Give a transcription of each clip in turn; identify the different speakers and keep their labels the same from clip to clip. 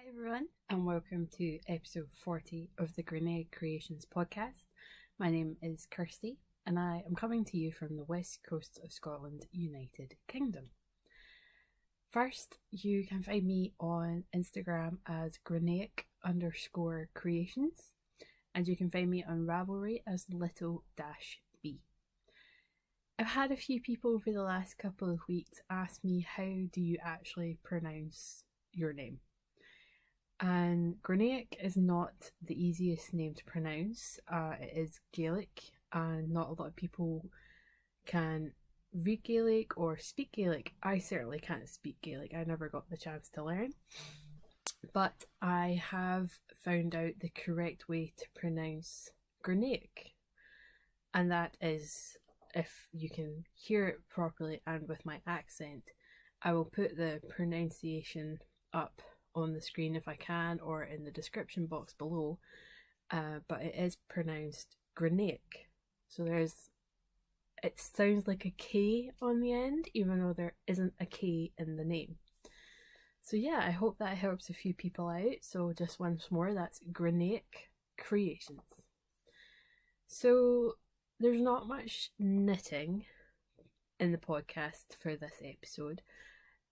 Speaker 1: Hi everyone, and welcome to episode 40 of the Grianaig Creations Podcast. My name is Kirsty, and I am coming to you from the west coast of Scotland, United Kingdom. First, you can find me on Instagram as Grianaig_Creations, and you can find me on Ravelry as little-b. I've had a few people over the last couple of weeks ask me, how do you actually pronounce your name? And Grianaig is not the easiest name to pronounce. It is Gaelic, and not a lot of people can read Gaelic or speak Gaelic. I certainly can't speak Gaelic. I never got the chance to learn. But I have found out the correct way to pronounce Grianaig. And that is, if you can hear it properly and with my accent, I will put the pronunciation up on the screen if I can, or in the description box below, but it is pronounced Grianaig. So it sounds like a K on the end, even though there isn't a K in the name. So yeah, I hope that helps a few people out. So just once more, that's Grianaig Creations. So there's not much knitting in the podcast for this episode.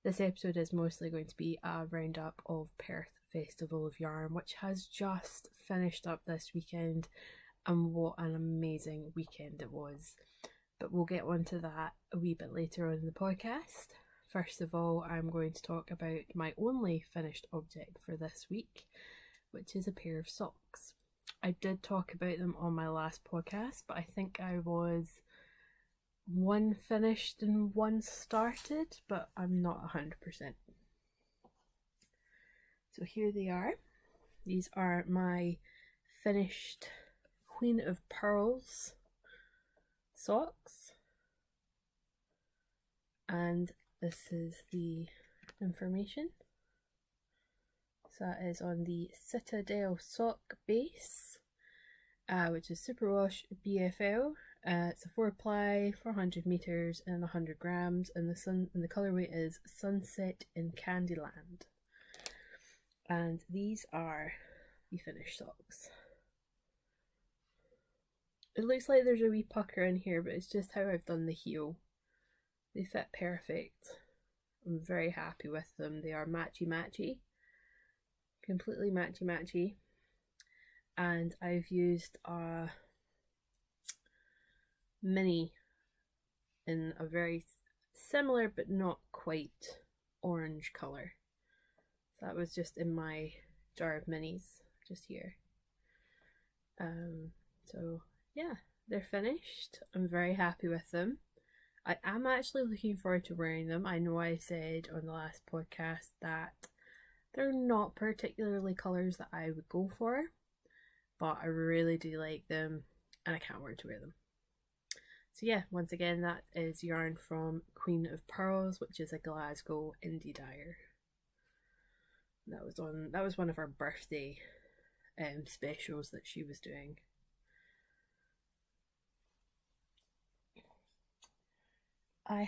Speaker 1: This episode is mostly going to be a roundup of PERTH Festival of Yarn, which has just finished up this weekend, and what an amazing weekend it was. But we'll get onto that a wee bit later on in the podcast. First of all, I'm going to talk about my only finished object for this week, which is a pair of socks. I did talk about them on my last podcast, but I think I was one finished and one started, but I'm not 100%. So here they are. These are my finished Queen of Purls socks, and this is the information. So that is on the Citadel sock base, which is Superwash BFL. It's a 4-ply, 400 meters and 100 grams, and the colorway is Sunset in Candyland. And these are the finished socks. It looks like there's a wee pucker in here, but it's just how I've done the heel. They fit perfect. I'm very happy with them. They are matchy-matchy. Completely matchy-matchy. And I've used a mini in a very similar but not quite orange colour. So that was just in my jar of minis just here. So yeah, they're finished. I'm very happy with them. I am actually looking forward to wearing them. I know I said on the last podcast that they're not particularly colours that I would go for, but I really do like them and I can't wait to wear them. So yeah, once again, that is yarn from Queen of Purls, which is a Glasgow indie dyer. That was one of her birthday specials that she was doing. I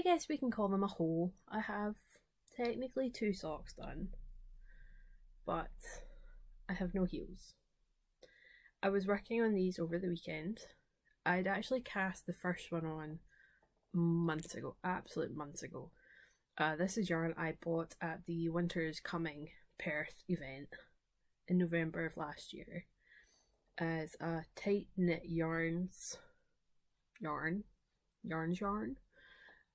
Speaker 1: guess we can call them a haul. I have technically 2 socks done, but I have no heels. I was working on these over the weekend. I'd actually cast the first one on months ago, absolute months ago. This is yarn I bought at the Winter's Coming Perth event in November of last year. As a tight knit yarns yarn.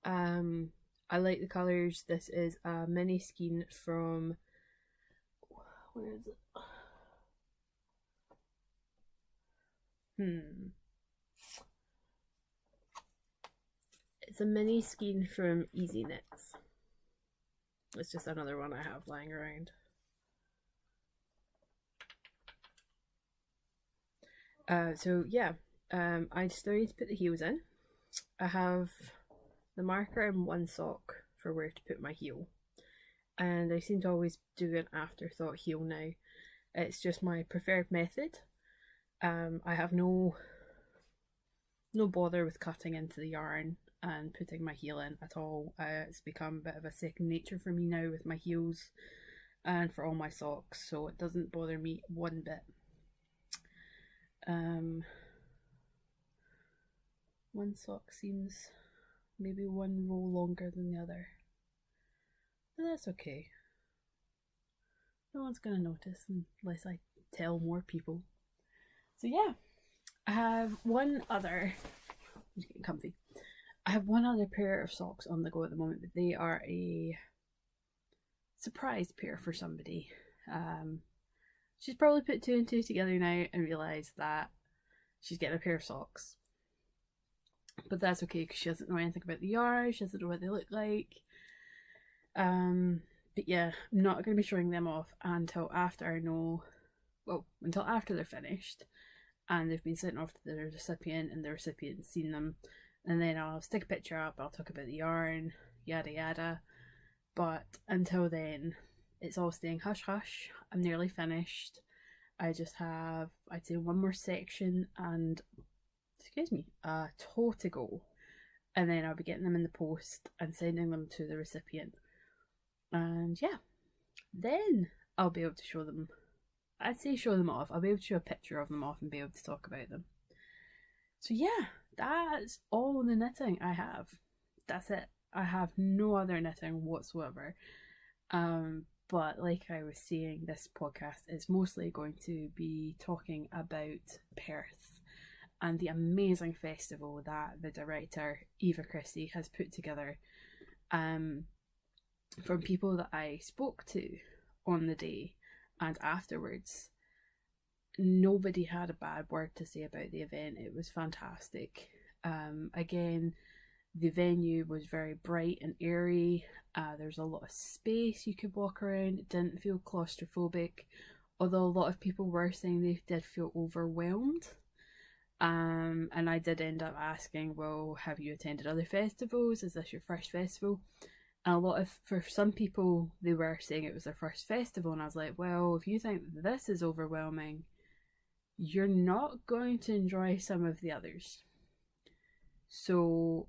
Speaker 1: I like the colours. This is a mini skein from, where is it? It's a mini skein from Easy Knits. It's just another one I have lying around. So yeah, I still need to put the heels in. I have the marker in one sock for where to put my heel, and I seem to always do an afterthought heel now. It's just my preferred method. I have no bother with cutting into the yarn and putting my heel in at all. It's become a bit of a second nature for me now with my heels and for all my socks, so it doesn't bother me one bit. One sock seems maybe one row longer than the other, but that's okay. No one's gonna notice unless I tell more people. So yeah, I have one other, I'm just getting comfy. I have one other pair of socks on the go at the moment, but they are a surprise pair for somebody. She's probably put two and two together now and realised that she's getting a pair of socks. But that's okay because she doesn't know anything about the yarn, she doesn't know what they look like. But yeah, I'm not going to be showing them off until after I know, well, until after they're finished and they've been sent off to the recipient and the recipient's seen them, and then I'll stick a picture up, I'll talk about the yarn, yada yada. But until then, it's all staying hush hush. I'm nearly finished. I just have, I'd say, one more section and, excuse me, a toe to go, and then I'll be getting them in the post and sending them to the recipient. And yeah, then I'll be able to show them, I'd say show them off, I'll be able to show a picture of them off and be able to talk about them. So yeah, that's all the knitting I have. That's it. I have no other knitting whatsoever. But like I was saying, this podcast is mostly going to be talking about Perth and the amazing festival that the director Eva Christie has put together. From people that I spoke to on the day and afterwards, nobody had a bad word to say about the event. It was fantastic. Again, the venue was very bright and airy. There's a lot of space you could walk around. It didn't feel claustrophobic, although a lot of people were saying they did feel overwhelmed. And I did end up asking, well, have you attended other festivals? Is this your first festival? And for some people, they were saying it was their first festival, and I was like, well, if you think this is overwhelming, you're not going to enjoy some of the others. So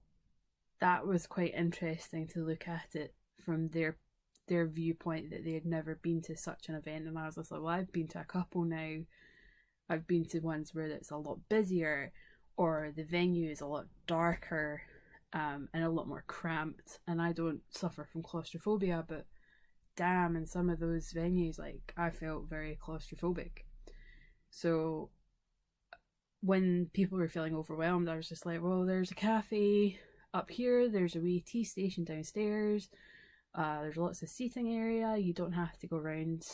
Speaker 1: that was quite interesting to look at it from their viewpoint, that they had never been to such an event. And I was just like, well, I've been to a couple now. I've been to ones where it's a lot busier, or the venue is a lot darker, and a lot more cramped. And I don't suffer from claustrophobia, but damn, in some of those venues, like, I felt very claustrophobic. So when people were feeling overwhelmed, I was just like, well, there's a cafe up here, there's a wee tea station downstairs, there's lots of seating area, you don't have to go around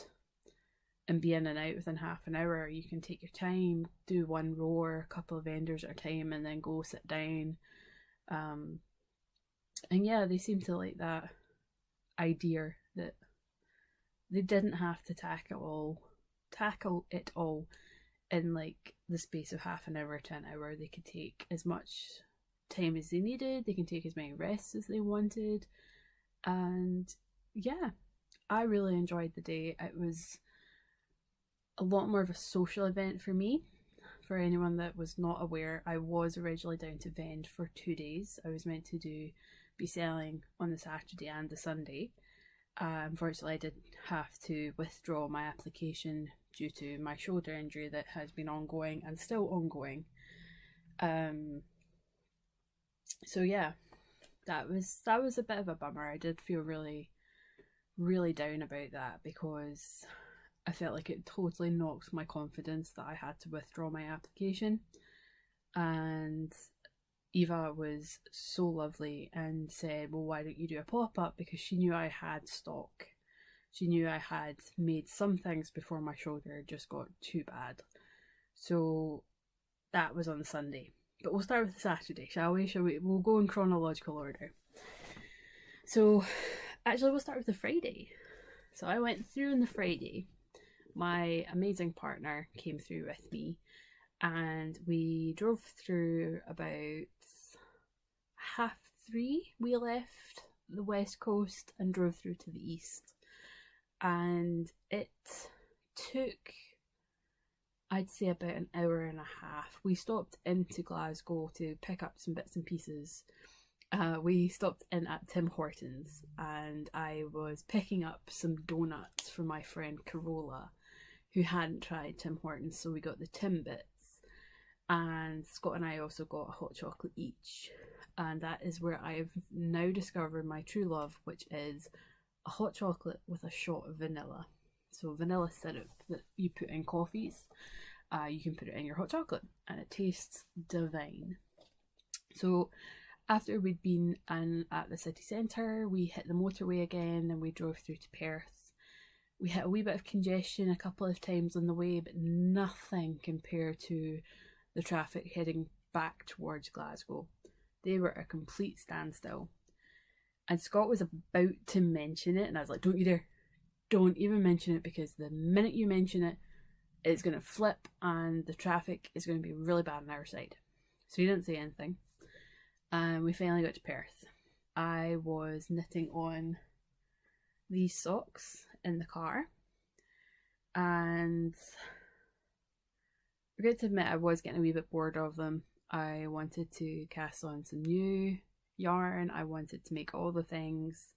Speaker 1: and be in and out within half an hour. You can take your time, do one row or a couple of vendors at a time, and then go sit down. And yeah, they seem to like that idea that they didn't have to tackle it all in like the space of half an hour to an hour. They could take as much time as they needed, they can take as many rests as they wanted. And yeah, I really enjoyed the day. It was a lot more of a social event for me. For anyone that was not aware, I was originally down to vend for 2 days. I was meant to be selling on the Saturday and the Sunday. Unfortunately, I did have to withdraw my application due to my shoulder injury that has been ongoing and still ongoing. So yeah, that was a bit of a bummer. I did feel really, really down about that, because I felt like it totally knocked my confidence that I had to withdraw my application. And Eva was so lovely and said, well, why don't you do a pop-up? Because she knew I had stock. She knew I had made some things before my shoulder just got too bad. So that was on the Sunday. But we'll start with the Saturday, shall we? We'll go in chronological order. So actually we'll start with the Friday. So I went through on the Friday. My amazing partner came through with me, and we drove through about 3:30. We left the west coast and drove through to the east, and it took, I'd say, about an hour and a half. We stopped into Glasgow to pick up some bits and pieces, we stopped in at Tim Hortons and I was picking up some donuts for my friend Carola, who hadn't tried Tim Hortons, so we got the Timbits. And Scott and I also got a hot chocolate each. And that is where I've now discovered my true love, which is a hot chocolate with a shot of vanilla. So vanilla syrup that you put in coffees, you can put it in your hot chocolate and it tastes divine. So after we'd been at the city centre, we hit the motorway again and we drove through to Perth. We hit a wee bit of congestion a couple of times on the way, but nothing compared to the traffic heading back towards Glasgow. They were a complete standstill. And Scott was about to mention it, and I was like, don't you dare. Don't even mention it, because the minute you mention it, it's going to flip and the traffic is going to be really bad on our side. So he didn't say anything. And we finally got to Perth. I was knitting on these socks in the car. And I forget to admit, I was getting a wee bit bored of them. I wanted to cast on some new yarn. I wanted to make all the things,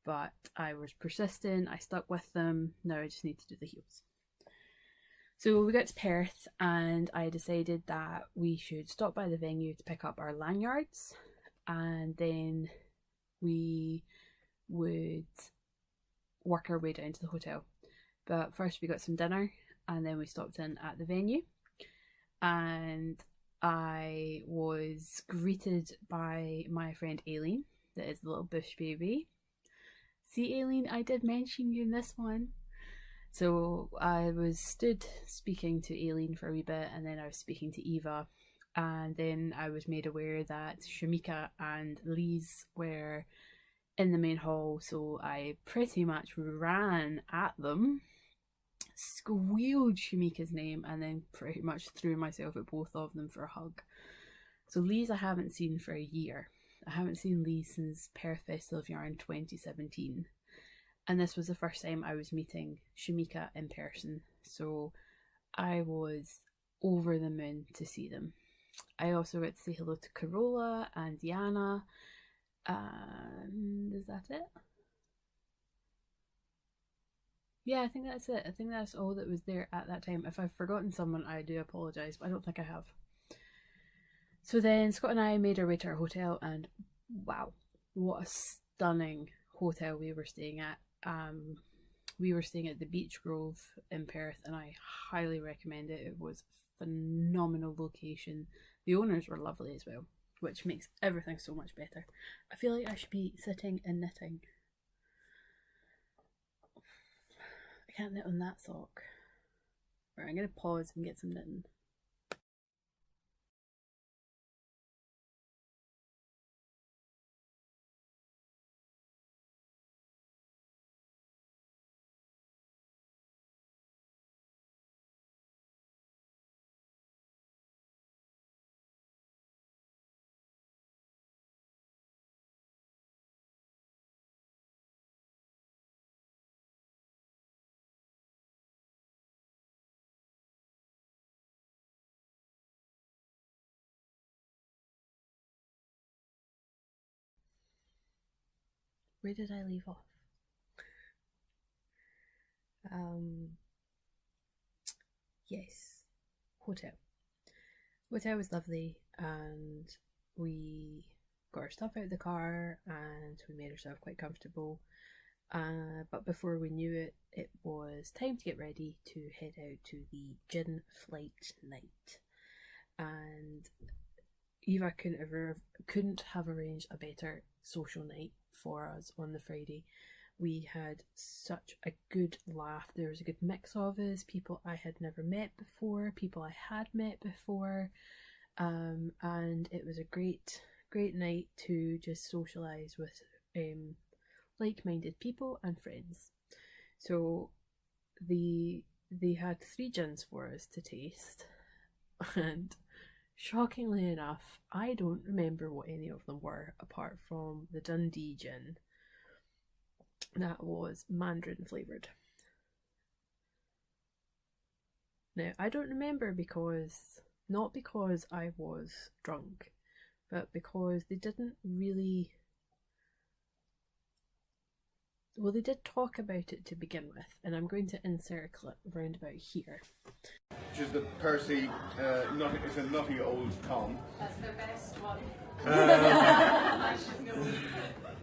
Speaker 1: but I was persistent. I stuck with them. Now I just need to do the heels. So we got to Perth and I decided that we should stop by the venue to pick up our lanyards, and then we would work our way down to the hotel. But first we got some dinner and then we stopped in at the venue, and I was greeted by my friend Aileen, that is the little bush baby. See, Aileen, I did mention you in this one. So I was stood speaking to Aileen for a wee bit, and then I was speaking to Eva, and then I was made aware that Shamika and Lise were in the main hall, so I pretty much ran at them, squealed Shamika's name, and then pretty much threw myself at both of them for a hug. So Lise I haven't seen for a year. I haven't seen Lise since PERTH Festival of Yarn 2017. And this was the first time I was meeting Shamika in person, so I was over the moon to see them. I also got to say hello to Carola and Diana, and is that it? Yeah, I think that's it. I think that's all that was there at that time. If I've forgotten someone, I do apologise, but I don't think I have. So then Scott and I made our way to our hotel, and wow, what a stunning hotel we were staying at. We were staying at the Beach Grove in Perth, and I highly recommend it. It was a phenomenal location. The owners were lovely as well, which makes everything so much better. I feel like I should be sitting and knitting. I can't knit on that sock. Right, I'm going to pause and get some knitting. Where did I leave off? Yes, hotel. Hotel was lovely, and we got our stuff out of the car and we made ourselves quite comfortable. But before we knew it, it was time to get ready to head out to the gin flight night. And Eva couldn't have arranged a better social night for us on the Friday. We had such a good laugh. There was a good mix of us, people I had never met before, people I had met before, and it was a great night to just socialise with like-minded people and friends. So they had 3 gins for us to taste, and shockingly enough, I don't remember what any of them were apart from the Dundee gin that was mandarin flavoured. Now, I don't remember not because I was drunk, but because they didn't really... Well, they did talk about it to begin with, and I'm going to insert a clip round about here.
Speaker 2: Which is the Percy, it's a nutty old Tom.
Speaker 3: That's their best one.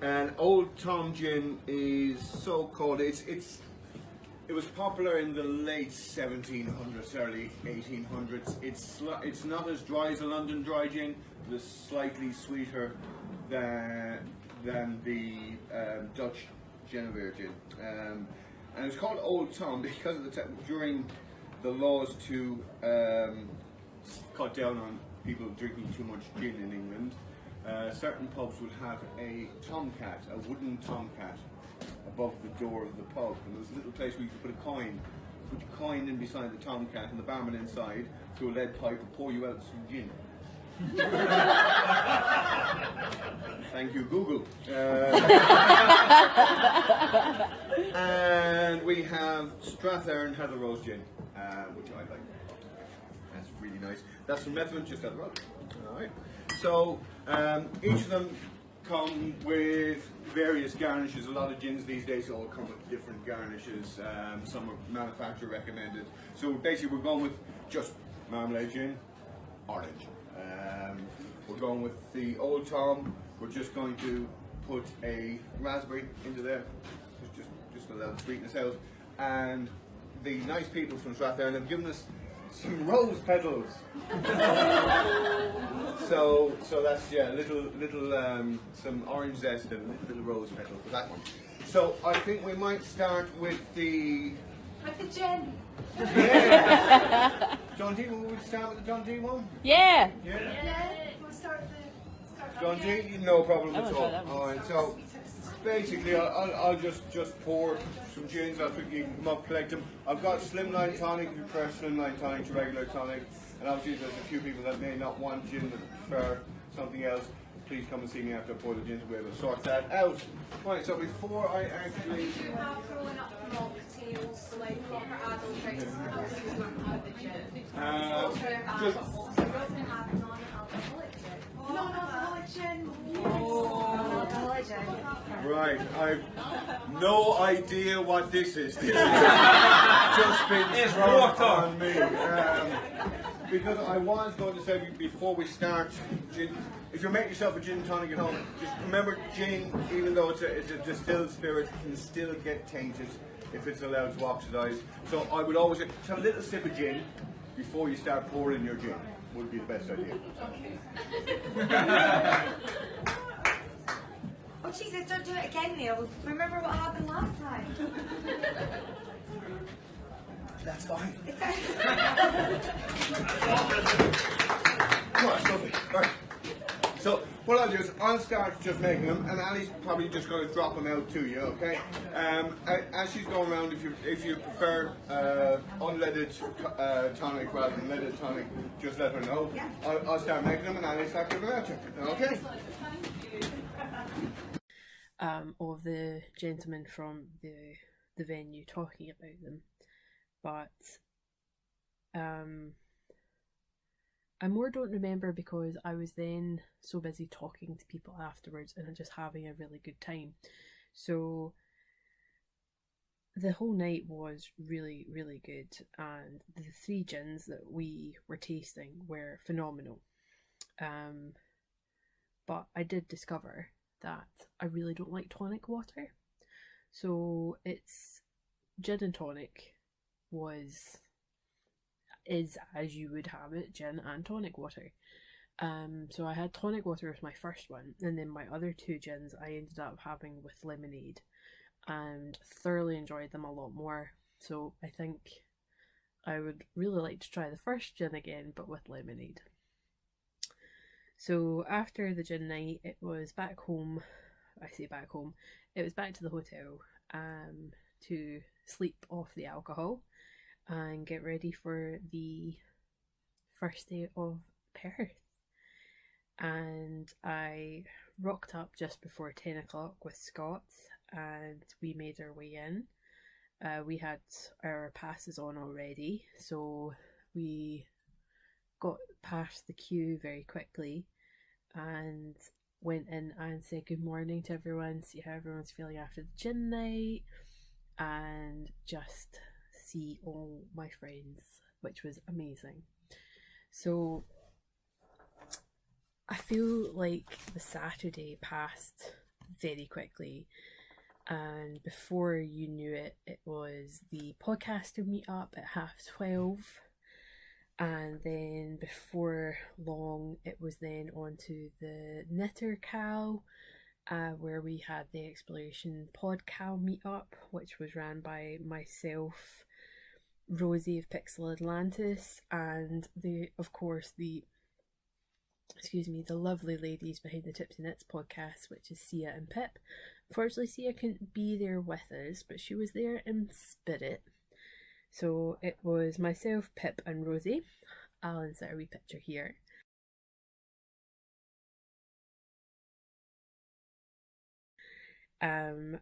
Speaker 2: And Old Tom gin is so called. It was popular in the late 1700s, early 1800s. It's not as dry as a London dry gin, but it's slightly sweeter than the Dutch Genevieve gin. And it's called Old Tom because of during the laws to cut down on people drinking too much gin in England. Certain pubs would have a tomcat, a wooden tomcat, above the door of the pub, and there was a little place where you could put a coin. Put your coin in beside the tomcat, and the barman inside through a lead pipe would pour you out some gin. Thank you, Google. And we have Strathern Heather Rose gin, which I like. That's really nice. That's from Methven, just down the road. All right. So each of them come with various garnishes. A lot of gins these days all come with different garnishes. Some are manufacturer recommended. So basically we're going with just marmalade gin, orange. We're going with the Old Tom. We're just going to put a raspberry into there, just allow the sweetness out. And the nice people from Strathern have given us some rose petals. so that's little some orange zest and little rose petals for that one. So I think we might start with the
Speaker 3: gin.
Speaker 2: Yeah. John T, will we start with the John T one?
Speaker 1: Yeah.
Speaker 3: We'll start
Speaker 2: John T, no problem at all. Alright, so basically I'll just pour some gins. I'll think you can come up, collect them. I've got slimline tonic, you press slimline tonic to regular tonic, and obviously there's a few people that may not want gin but prefer something else. Please come and see me after I pour the gins, we'll be able to sort that out. Right, so before I actually...
Speaker 3: You have growing up mocktails, so like proper adult drinks, with the gin.
Speaker 2: Right, I've no idea what this is. This has just been thrown on me. Because I was going to say before we start, gin, if you're making yourself a gin tonic at home, just remember gin, even though it's a distilled spirit, can still get tainted if it's allowed to oxidize. So I would always have a little sip of gin before you start pouring your gin. Would be the best idea.
Speaker 3: Oh Jesus, don't do it again, Neil. Remember what happened last time.
Speaker 2: That's fine. Oh, that's lovely. All right. So what I'll do is I'll start just making them, and Ali's probably just going to drop them out to you, okay? As she's going around, if you prefer unleaded tonic rather than leaded tonic, just let her know. I'll start making them, and Ali'll start giving them out to you, okay?
Speaker 1: Of the gentleman from the venue talking about them, but I more don't remember because I was then so busy talking to people afterwards and just having a really good time. So the whole night was really, really good, and the 3 gins that we were tasting were phenomenal. But I did discover that I really don't like tonic water. So it's gin and tonic is as you would have it, gin and tonic water. So I had tonic water with my first one, and then my other 2 gins I ended up having with lemonade, and thoroughly enjoyed them a lot more. So I think I would really like to try the first gin again, but with lemonade. So after the gin night, it was back home. I say back home. It was back to the hotel to sleep off the alcohol and get ready for the first day of Perth. And I rocked up just before 10 o'clock with Scott, and we made our way in. We had our passes on already, so we got past the queue very quickly and went in and said good morning to everyone, see how everyone's feeling after the gin night, and just see all my friends, which was amazing. So I feel like the Saturday passed very quickly, and before you knew it, it was the podcaster meet up at 12:30, and then before long it was then on to the Knitter Cow, where we had the Exploration Pod Cow meet up, which was ran by myself, Rosie of Pixel Atlantis, and the lovely ladies behind the Tips and Knits podcast, which is Sia and Pip. Unfortunately, Sia couldn't be there with us, but she was there in spirit. So it was myself, Pip, and Rosie. I'll insert a wee picture here. And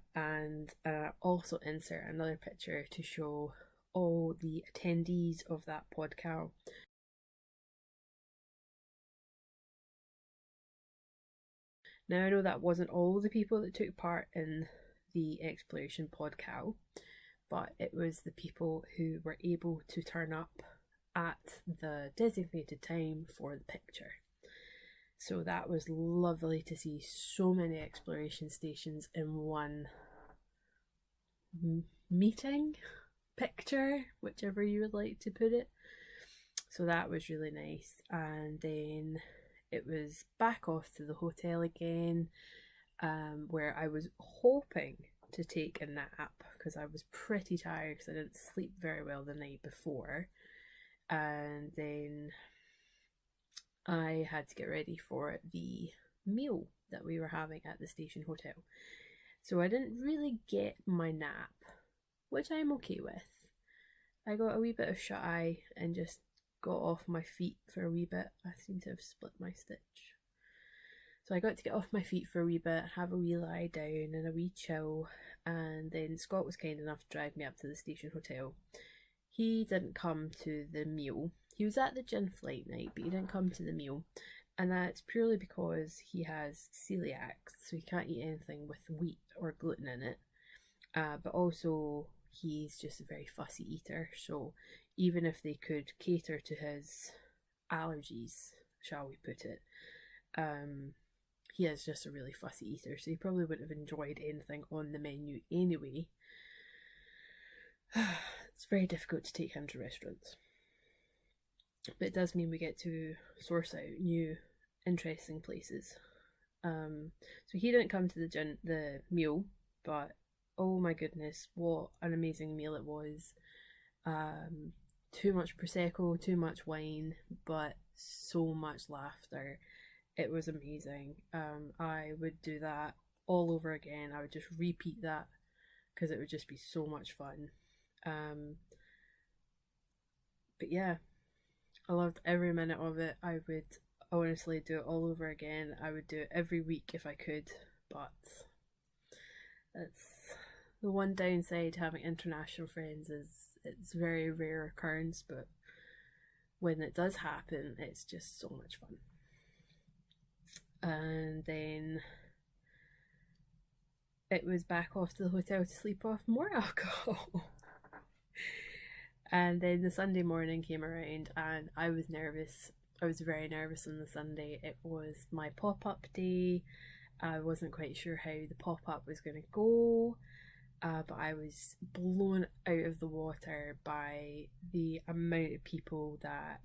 Speaker 1: also insert another picture to show all the attendees of that podcast. Now, I know that wasn't all the people that took part in the Exploration Podcast, but it was the people who were able to turn up at the designated time for the picture. So that was lovely to see so many exploration stations in one meeting, picture, whichever you would like to put it. So that was really nice. And then it was back off to the hotel again, where I was hoping to take a nap because I was pretty tired because I didn't sleep very well the night before. And then I had to get ready for the meal that we were having at the station hotel. So I didn't really get my nap, which I'm okay with. I got a wee bit of shut eye and just got off my feet for a wee bit. I seem to have split my stitch. So I got to get off my feet for a wee bit, have a wee lie down and a wee chill, and then Scott was kind enough to drive me up to the station hotel. He didn't come to the meal. He was at the gin flight night, but he didn't come to the meal, and that's purely because he has celiac, so he can't eat anything with wheat or gluten in it. But also he's just a very fussy eater, so even if they could cater to his allergies, shall we put it, he is just a really fussy eater, so he probably wouldn't have enjoyed anything on the menu anyway. It's very difficult to take him to restaurants, but it does mean we get to source out new interesting places. So he didn't come to the meal, but oh my goodness, what an amazing meal it was. Too much Prosecco, too much wine, but so much laughter. It was amazing. I would do that all over again. I would just repeat that because it would just be so much fun. But yeah, I loved every minute of it. I would honestly do it all over again. I would do it every week if I could, but it's the one downside to having international friends is it's very rare occurrence, but when it does happen, it's just so much fun. And then it was back off to the hotel to sleep off more alcohol. And then the Sunday morning came around and I was nervous. I was very nervous on the Sunday. It was my pop-up day. I wasn't quite sure how the pop-up was going to go, but I was blown out of the water by the amount of people that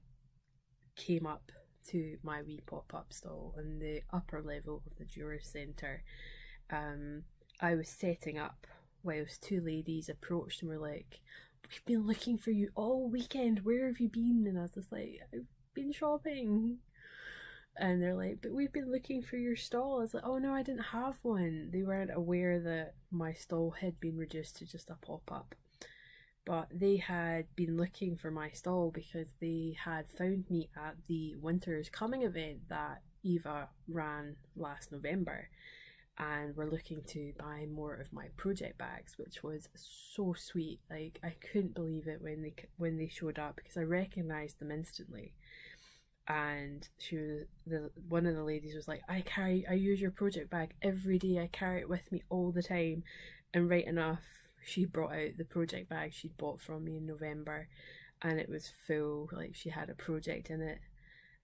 Speaker 1: came up to my wee pop-up stall on the upper level of the Jurors Centre. I was setting up whilst two ladies approached and were like, "We've been looking for you all weekend, where have you been?" And I was just like, "I've been shopping." And they're like, "But we've been looking for your stall." I was like, "Oh no, I didn't have one." They weren't aware that my stall had been reduced to just a pop-up. But they had been looking for my stall because they had found me at the Winter's Coming event that Eva ran last November, and were looking to buy more of my project bags, which was so sweet. Like, I couldn't believe it when they showed up because I recognised them instantly. and one of the ladies was like, I use your project bag every day, I carry it with me all the time. And right enough, she brought out the project bag she'd bought from me in November, and it was full. Like, she had a project in it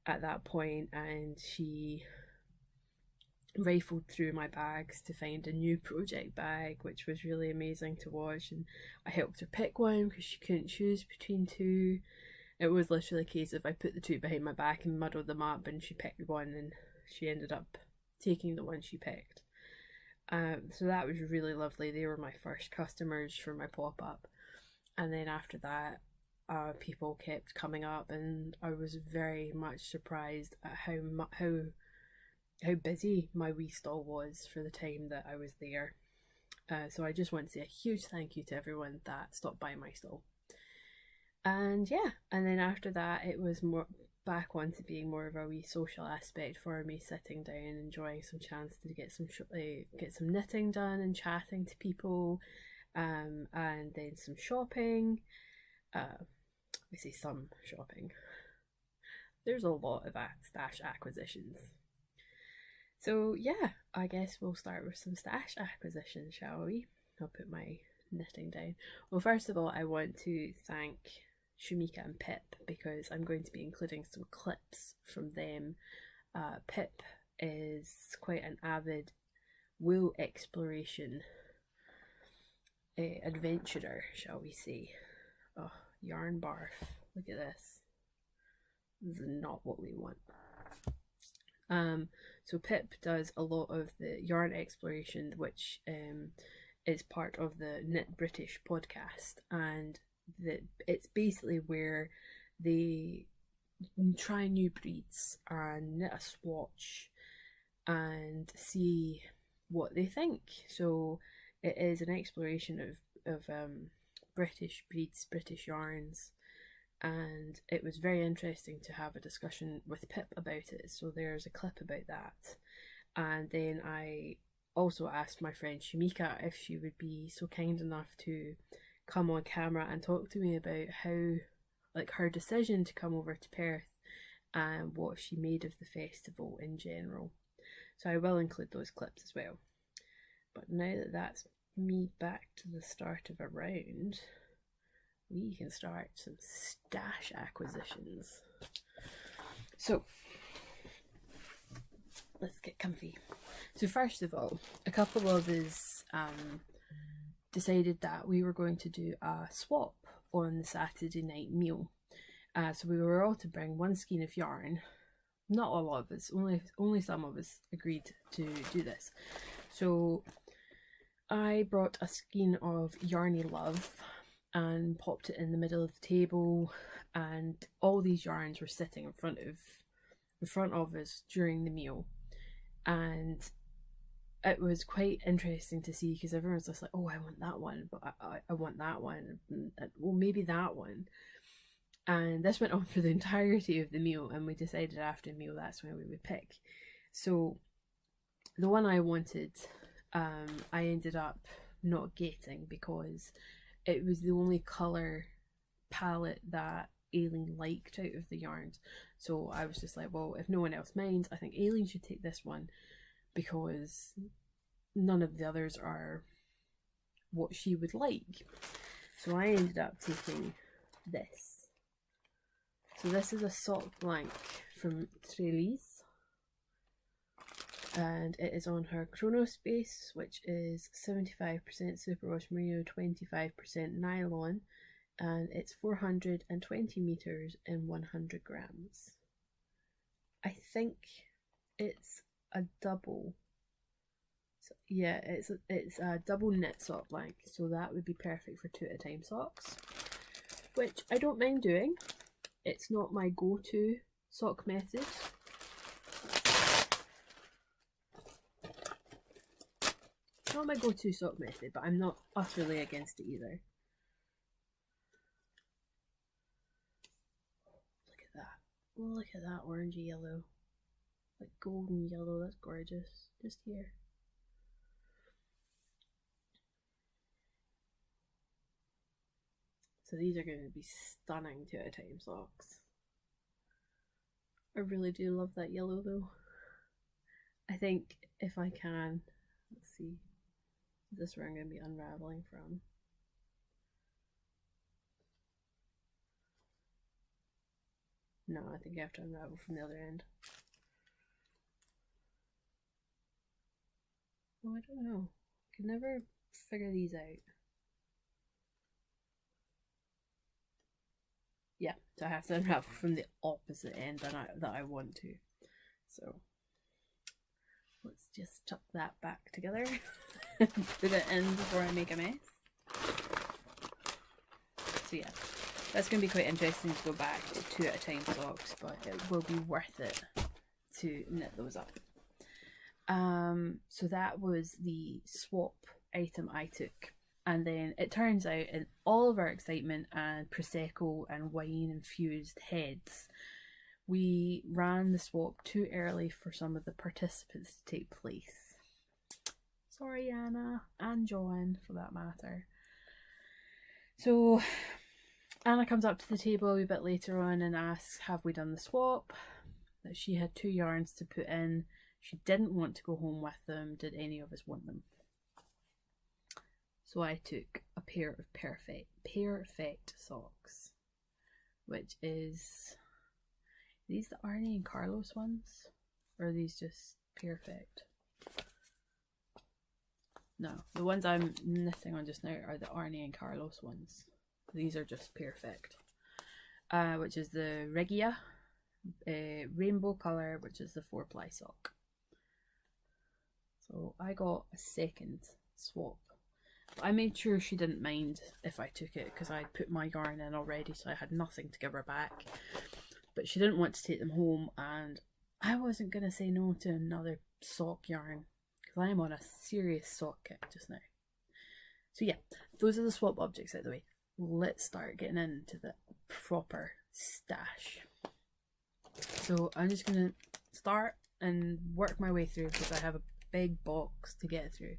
Speaker 1: at that point, and she rifled through my bags to find a new project bag, which was really amazing to watch. And I helped her pick one because she couldn't choose between two. It was literally a case of I put the two behind my back and muddled them up, and she picked one, and she ended up taking the one she picked. So that was really lovely. They were my first customers for my pop-up, and then after that, people kept coming up, and I was very much surprised at how busy my wee stall was for the time that I was there. So I just want to say a huge thank you to everyone that stopped by my stall. And yeah, and then after that, it was more back onto being more of a wee social aspect for me, sitting down, enjoying some chance to get some knitting done and chatting to people, and then some shopping. We say some shopping. There's a lot of stash acquisitions. So yeah, I guess we'll start with some stash acquisitions, shall we? I'll put my knitting down. Well, first of all, I want to thank Shumika and Pip, because I'm going to be including some clips from them. Pip is quite an avid wool exploration adventurer, shall we say. Oh, yarn barf. Look at this. This is not what we want. So Pip does a lot of the yarn exploration, which is part of the Knit British podcast, and it's basically where they try new breeds and knit a swatch and see what they think. So it is an exploration of British breeds, British yarns, and it was very interesting to have a discussion with Pip about it. So there's a clip about that, and then I also asked my friend Shumika if she would be so kind enough to come on camera and talk to me about how, like, her decision to come over to Perth and what she made of the festival in general. So I will include those clips as well. But now that that's me back to the start of a round, we can start some stash acquisitions. So let's get comfy. So first of all, a couple of us decided that we were going to do a swap on the Saturday night meal. So we were all to bring one skein of yarn. Not a lot of us, only some of us agreed to do this. So I brought a skein of Yarny Love and popped it in the middle of the table, and all these yarns were sitting in front of us during the meal, and it was quite interesting to see, because everyone was just like, oh, I want that one, but I want that one, well, maybe that one. And this went on for the entirety of the meal, and we decided after the meal that's when we would pick. So the one I wanted, I ended up not getting, because it was the only colour palette that Aileen liked out of the yarns. So I was just like, well, if no one else minds, I think Aileen should take this one, because none of the others are what she would like. So I ended up taking this. So this is a sock blank from Trellis, and it is on her Chronospace, which is 75% superwash merino, 25% nylon, and it's 420 meters in 100 grams. I think it's a double. So yeah, it's a double knit sock blank, so that would be perfect for 2 at a time socks, which I don't mind doing. It's not my go-to sock method. It's not my go-to sock method, but I'm not utterly against it either. Look at that. Look at that orangey yellow. Like golden yellow, that's gorgeous. Just here. So these are going to be stunning 2 at a time socks. I really do love that yellow though. I think if I can, let's see, this is where I'm going to be unraveling from. No, I think you have to unravel from the other end. Oh, I don't know. I could never figure these out. Yeah, so I have to unravel from the opposite end that I want to. So let's just tuck that back together and put it in before I make a mess. So yeah, that's going to be quite interesting to go back to 2 at a time socks, but it will be worth it to knit those up. So that was the swap item I took. And then it turns out, in all of our excitement and Prosecco and wine infused heads, we ran the swap too early for some of the participants to take place. Sorry, Anna, and John for that matter. So Anna comes up to the table a bit later on and asks, have we done the swap? That she had 2 yarns to put in. She didn't want to go home with them. Did any of us want them? So I took a pair of Perfect socks, which is, are these the Arnie and Carlos ones? Or are these just Perfect? No, the ones I'm knitting on just now are the Arnie and Carlos ones. These are just Perfect. Which is the Regia rainbow colour, which is the 4-ply sock. So I got a second swap. I made sure she didn't mind if I took it because I'd put my yarn in already, so I had nothing to give her back. But she didn't want to take them home, and I wasn't going to say no to another sock yarn because I am on a serious sock kick just now. So yeah, those are the swap objects out of the way. Let's start getting into the proper stash. So I'm just going to start and work my way through because I have a big box to get through.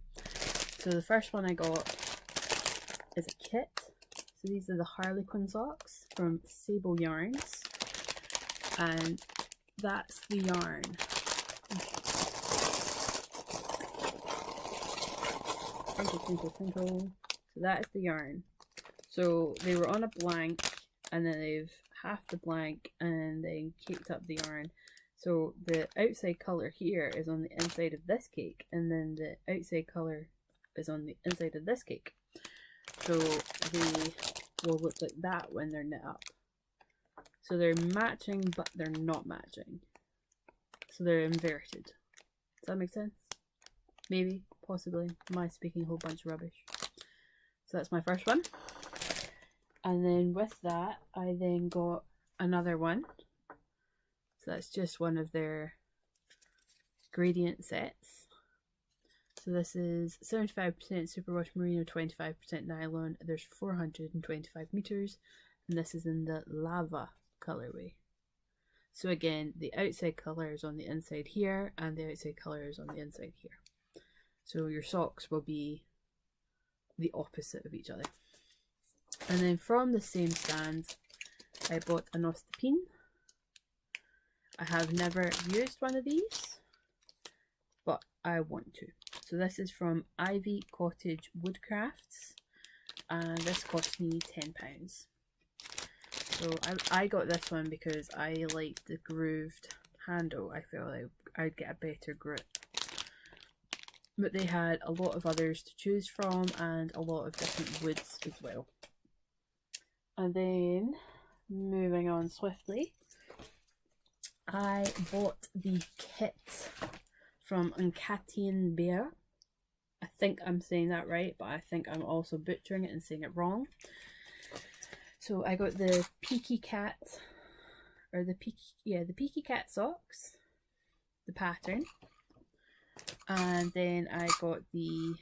Speaker 1: So the first one I got is a kit. So these are the Harlequin socks from Sable Yarns, and that's the yarn. Twinkle, twinkle, twinkle. So that is the yarn. So they were on a blank, and then they've half the blank and then caked up the yarn. So the outside colour here is on the inside of this cake, and then the outside colour is on the inside of this cake. So they will look like that when they're knit up. So they're matching, but they're not matching. So they're inverted. Does that make sense? Maybe, possibly. Am I speaking a whole bunch of rubbish? So that's my first one. And then with that, I then got another one. So that's just one of their gradient sets. So this is 75% superwash merino, 25% nylon. There's 425 meters, and this is in the lava colorway. So again, the outside color is on the inside here, and the outside color is on the inside here. So your socks will be the opposite of each other. And then from the same stand, I bought a Nostipine. I have never used one of these, but I want to. So this is from Ivy Cottage Woodcrafts, and this cost me £10. So I got this one because I like the grooved handle. I feel like I'd get a better grip. But they had a lot of others to choose from and a lot of different woods as well. And then, moving on swiftly, I bought the kit from Uncatian Bear. I think I'm saying that right, but I think I'm also butchering it and saying it wrong. So I got the Peaky Cat, or the Peaky Cat socks, the pattern, and then I got the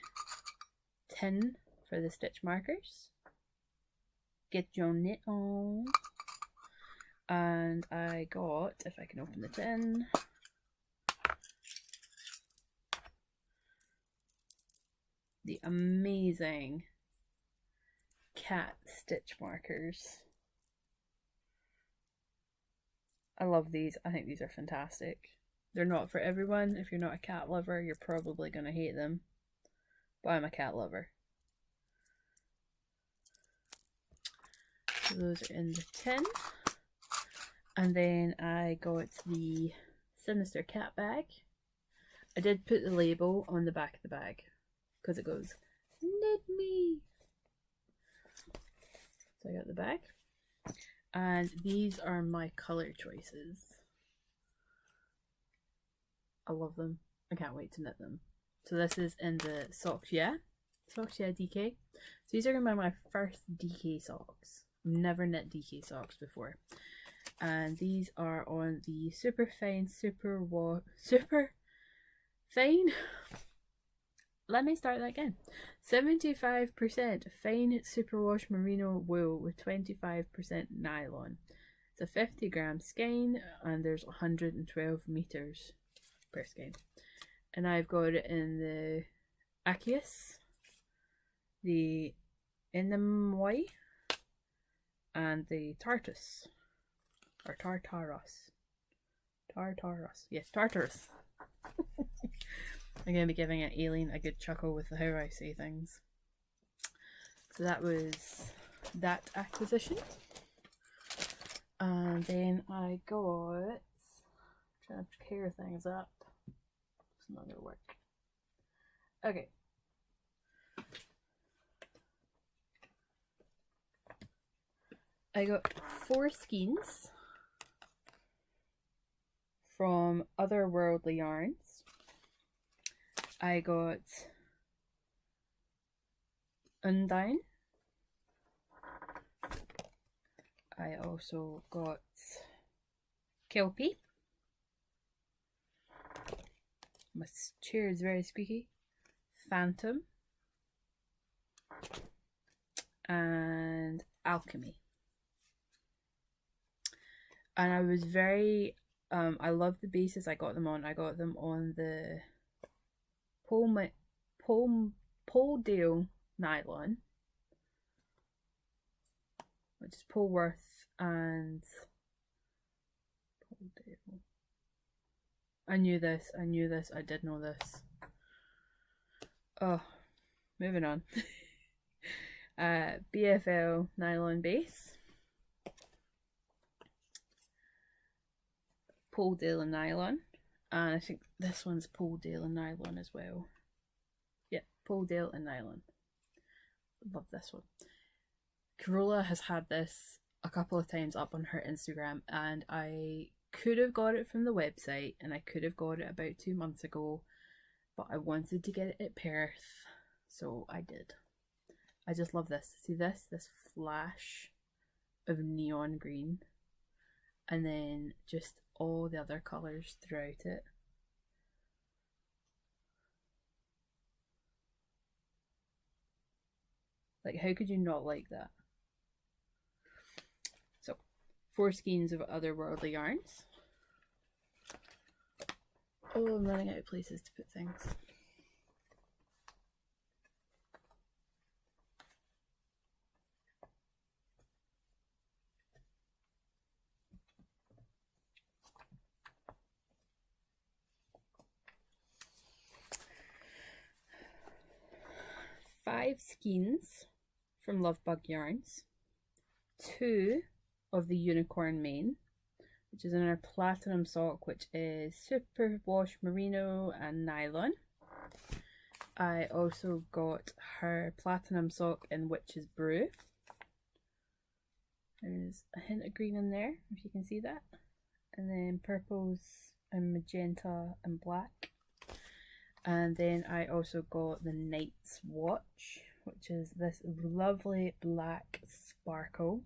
Speaker 1: tin for the stitch markers. Get your knit on. And I got, if I can open the tin, the amazing cat stitch markers. I love these. I think these are fantastic. They're not for everyone. If you're not a cat lover, you're probably going to hate them. But I'm a cat lover. So those are in the tin. And then I got the Sinister cat bag. I did put the label on the back of the bag because it goes, "Knit me." So I got the bag. And these are my colour choices. I love them. I can't wait to knit them. So this is in the Socks Yeah DK. So these are going to be my first DK socks. I've never knit DK socks before. And these are on the super fine, super fine. Let me start that again. 75% fine superwash merino wool with 25% nylon. It's a 50 gram skein and there's 112 meters per skein. And I've got it in the Achius, the Inamwai, and the Tartus. Or Tartarus. Yes, Tartarus. I'm going to be giving it Aileen a good chuckle with how I say things. So that was that acquisition. And then I got, trying to pair things up. It's not going to work. Okay. I got 4 skeins from Otherworldly Yarns. I got Undine. I also got Kelpie. My chair is very squeaky. Phantom. And Alchemy. And I was very, I love the bases I got them on. I got them on the Poledale nylon, which is Polworth and Poledale. I knew this, I did know this. Oh, moving on. BFL nylon base. Poledale and nylon, and I think this one's Poledale and nylon as well. Yeah, Poledale and nylon. Love this one. Carola has had this a couple of times up on her Instagram, and I could have got it from the website, and I could have got it about 2 months ago, but I wanted to get it at Perth, so I did. I just love this. See this flash of neon green, and then just all the other colours throughout it. Like, how could you not like that? So, 4 skeins of Otherworldly Yarns. Oh, I'm running out of places to put things. Five skeins from Lovebug Yarns, 2 of the Unicorn Mane, which is in our platinum sock, which is superwash merino and nylon. I also got her platinum sock in Witch's Brew. There's a hint of green in there, if you can see that. And then purples and magenta and black. And then I also got the Knight's Watch, which is this lovely black sparkle.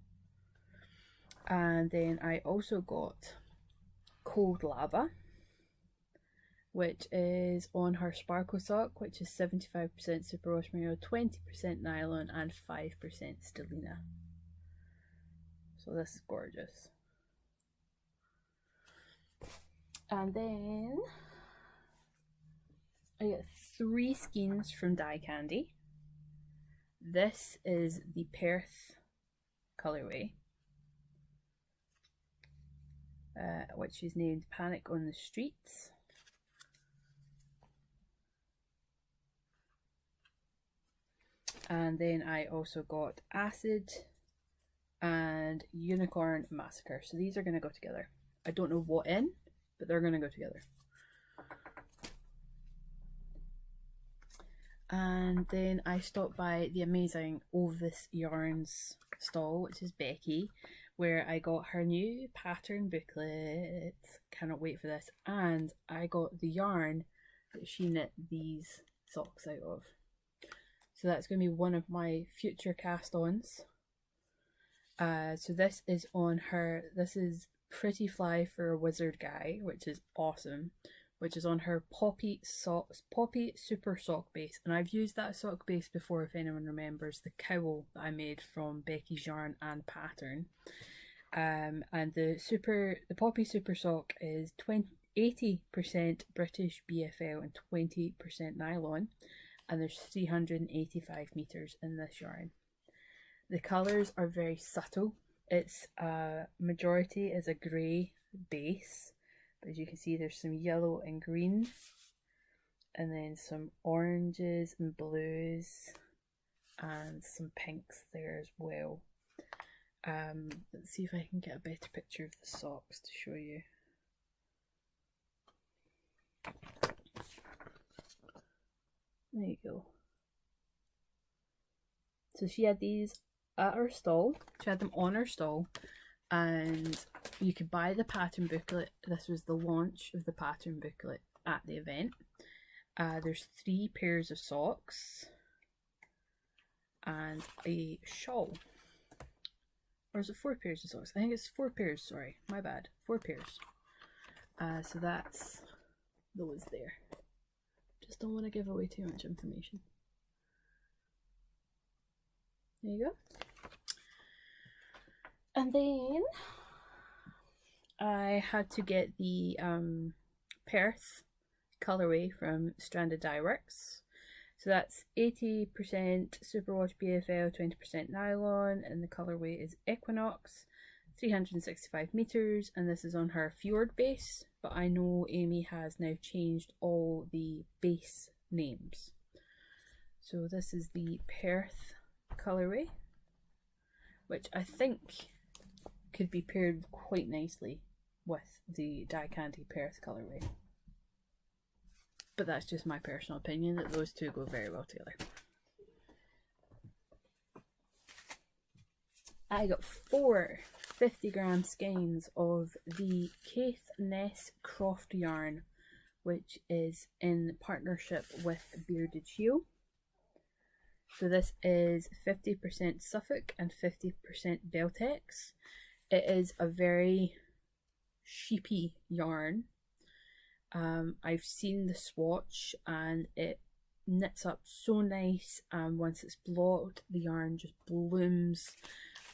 Speaker 1: And then I also got Cold Lava, which is on her sparkle sock, which is 75% superwash merino, 20% nylon and 5% stellina. So this is gorgeous. And then I got 3 skeins from Dye Candy. This is the Perth colourway. which is named Panic on the Streets. And then I also got Acid and Unicorn Massacre. So these are going to go together. I don't know what in, but they're going to go together. And then I stopped by the amazing Ovis Yarns stall, which is Becky, where I got her new pattern booklet. Cannot wait for this. And I got the yarn that she knit these socks out of. So that's going to be one of my future cast-ons. So this is on her, this is Pretty Fly for a Wizard Guy, which is awesome, which is on her Poppy Super Sock Base. And I've used that sock base before, if anyone remembers, the cowl that I made from Becky Jean and Pattern. And the Poppy Super Sock is 80% British BFL and 20% nylon. And there's 385 meters in this yarn. The colours are very subtle. Its majority is a grey base, but as you can see there's some yellow and green, and then some oranges and blues, and some pinks there as well. Let's see if I can get a better picture of the socks to show you. There you go. So she had these at her stall. She had them on her stall, and you could buy the pattern booklet. This was the launch of the pattern booklet at the event. There's 3 pairs of socks and a shawl. Or is it 4 pairs of socks? I think it's 4 pairs, sorry, my bad. 4 pairs. So that's those there. Just don't want to give away too much information. There you go. And then I had to get the Perth colourway from Stranded Dye Works. So that's 80% superwash BFL, 20% nylon, and the colourway is Equinox, 365 meters, and this is on her Fjord base, but I know Amy has now changed all the base names. So this is the Perth colourway, which I think could be paired quite nicely with the Dye Candy Perth colourway. But that's just my personal opinion, that those two go very well together. I got 4 50-gram skeins of the Caithness Croft yarn, which is in partnership with Bearded Shield. So this is 50% Suffolk and 50% Beltex. It is a very sheepy yarn. I've seen the swatch and it knits up so nice, and once it's blocked the yarn just blooms.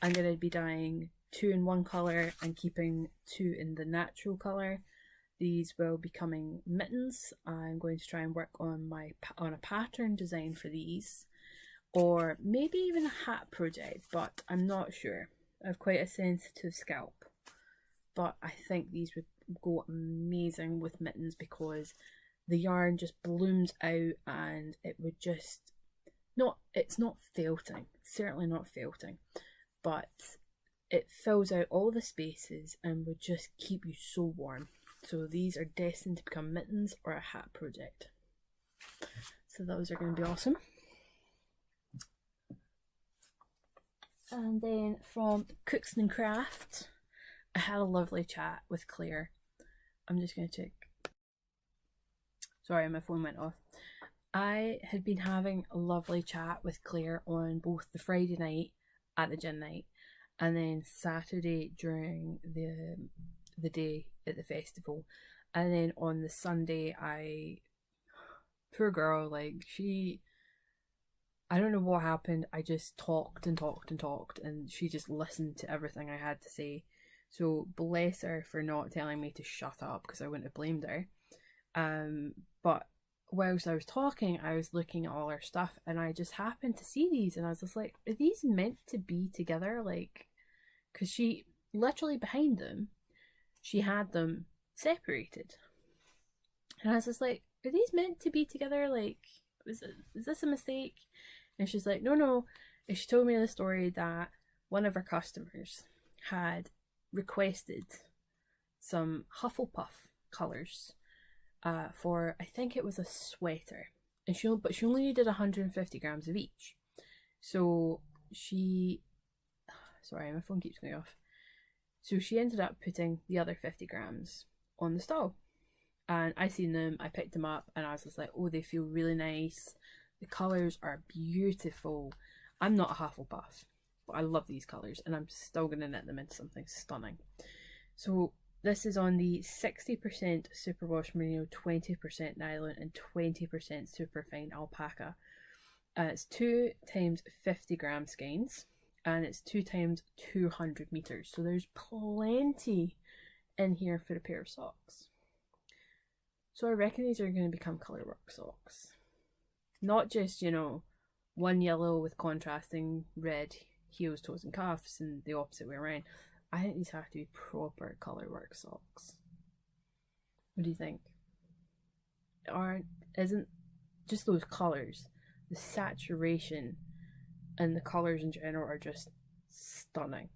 Speaker 1: I'm going to be dyeing 2 in one colour and keeping 2 in the natural colour. These will be coming mittens. I'm going to try and work on a pattern design for these, or maybe even a hat project, but I'm not sure. I have quite a sensitive scalp, but I think these would go amazing with mittens because the yarn just blooms out, and it would just it's not felting, certainly not felting, but it fills out all the spaces and would just keep you so warm. So these are destined to become mittens or a hat project. So those are going to be awesome. And then from Cookson Craft, I had a lovely chat with Claire. I'm just going to check. Sorry, my phone went off. I had been having a lovely chat with Claire on both the Friday night at the gin night and then Saturday during the day at the festival. And then on the Sunday, poor girl, like I don't know what happened. I just talked and talked and talked, and she just listened to everything I had to say. So bless her for not telling me to shut up, because I wouldn't have blamed her. But whilst I was talking, I was looking at all her stuff, and I just happened to see these, and I was just like, are these meant to be together? Like, because she literally behind them, she had them separated. And I was just like, are these meant to be together? Like, is this a mistake? And she's like, no. And she told me the story that one of her customers had requested some Hufflepuff colours for, I think it was a sweater. But she only needed 150 grams of each. So sorry, my phone keeps going off. So she ended up putting the other 50 grams on the stall. And I seen them, I picked them up, and I was just like, oh, they feel really nice. The colours are beautiful. I'm not a Hufflepuff, but I love these colours, and I'm still going to knit them into something stunning. So this is on the 60% superwash merino, 20% nylon, and 20% superfine alpaca. It's 2 times 50 gram skeins, and it's 2 times 200 meters. So there's plenty in here for a pair of socks. So I reckon these are going to become colourwork socks. Not just, one yellow with contrasting red heels, toes and cuffs and the opposite way around. I think these have to be proper colourwork socks. What do you think? Isn't just those colours, the saturation and the colours in general are just stunning.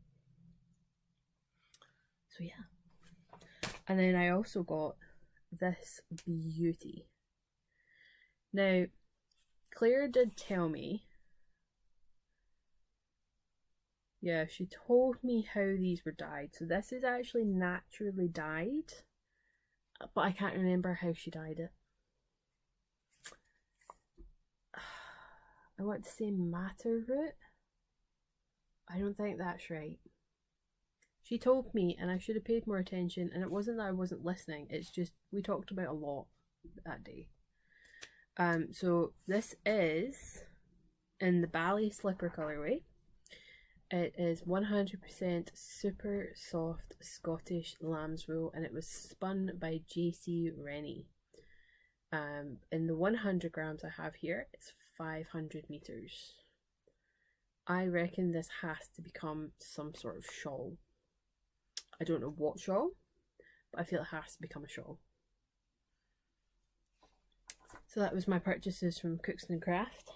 Speaker 1: So yeah. And then I also got this beauty. Now, Claire did tell me, yeah, she told me how these were dyed. So this is actually naturally dyed, but I can't remember how she dyed it. I want to say madder root. I don't think that's right. She told me, and I should have paid more attention, and it wasn't that I wasn't listening, it's just we talked about a lot that day. So this is in the Bally Slipper colourway. It is 100% super soft Scottish lamb's wool, and it was spun by JC Rennie. In the 100 grams I have here, it's 500 meters. I reckon this has to become some sort of shawl. I don't know what shawl, but I feel it has to become a shawl. So that was my purchases from Cookson Craft.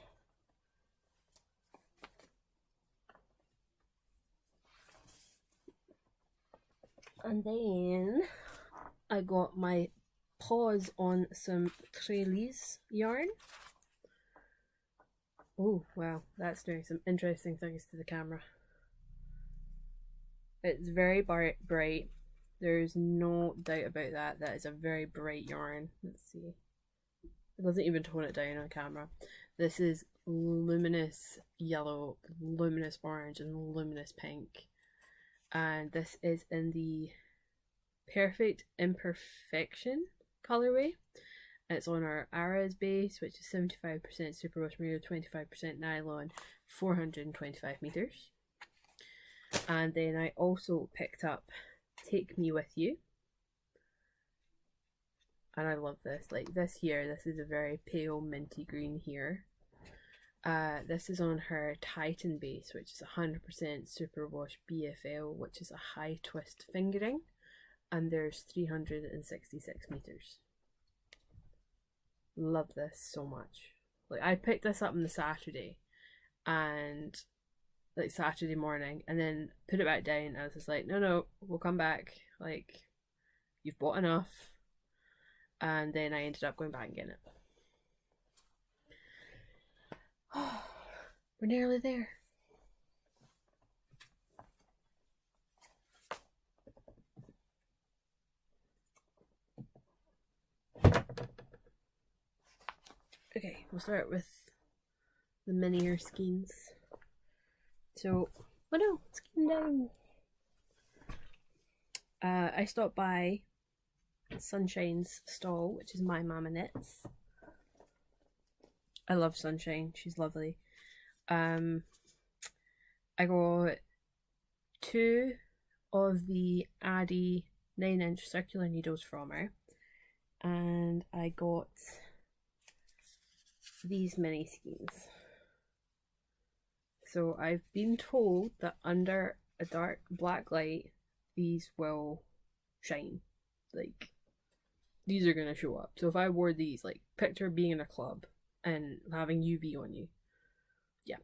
Speaker 1: And then I got my paws on some Trellis yarn. Oh wow, that's doing some interesting things to the camera. It's very bright. There's no doubt about that. That is a very bright yarn. Let's see. It doesn't even tone it down on camera. This is luminous yellow, luminous orange, and luminous pink. And this is in the Perfect Imperfection colourway. It's on our Aras base, which is 75% superwash merino, 25% nylon, 425 meters. And then I also picked up Take Me With You. And I love this. Like this here, this is a very pale minty green here. This is on her Titan base, which is 100% superwash BFL, which is a high twist fingering. And there's 366 meters. Love this so much. Like I picked this up on the Saturday, and like Saturday morning, and then put it back down. I was just like, no, we'll come back. Like, you've bought enough. And then I ended up going back and getting it. We're nearly there. Okay, we'll start with the minier skeins. So, oh no, skein down. I stopped by Sunshine's stall, which is My Mama Knits. I love Sunshine, she's lovely. I got 2 of the Addy 9-inch circular needles from her, and I got these mini skeins. So I've been told that under a dark black light these will shine. Like, these are going to show up. So if I wore these, like, picture being in a club and having UV on you. Yeah.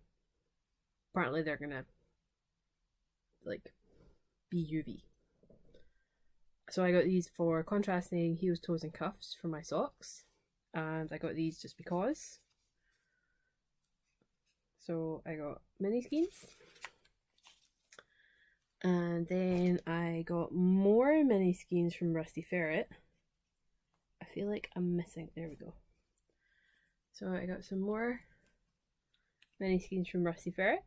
Speaker 1: Apparently they're going to, like, be UV. So I got these for contrasting heels, toes and cuffs for my socks. And I got these just because. So I got mini skeins. And then I got more mini skeins from Rusty Ferret. I feel like I'm missing. There we go. So I got some more mini skeins from Rusty Ferret.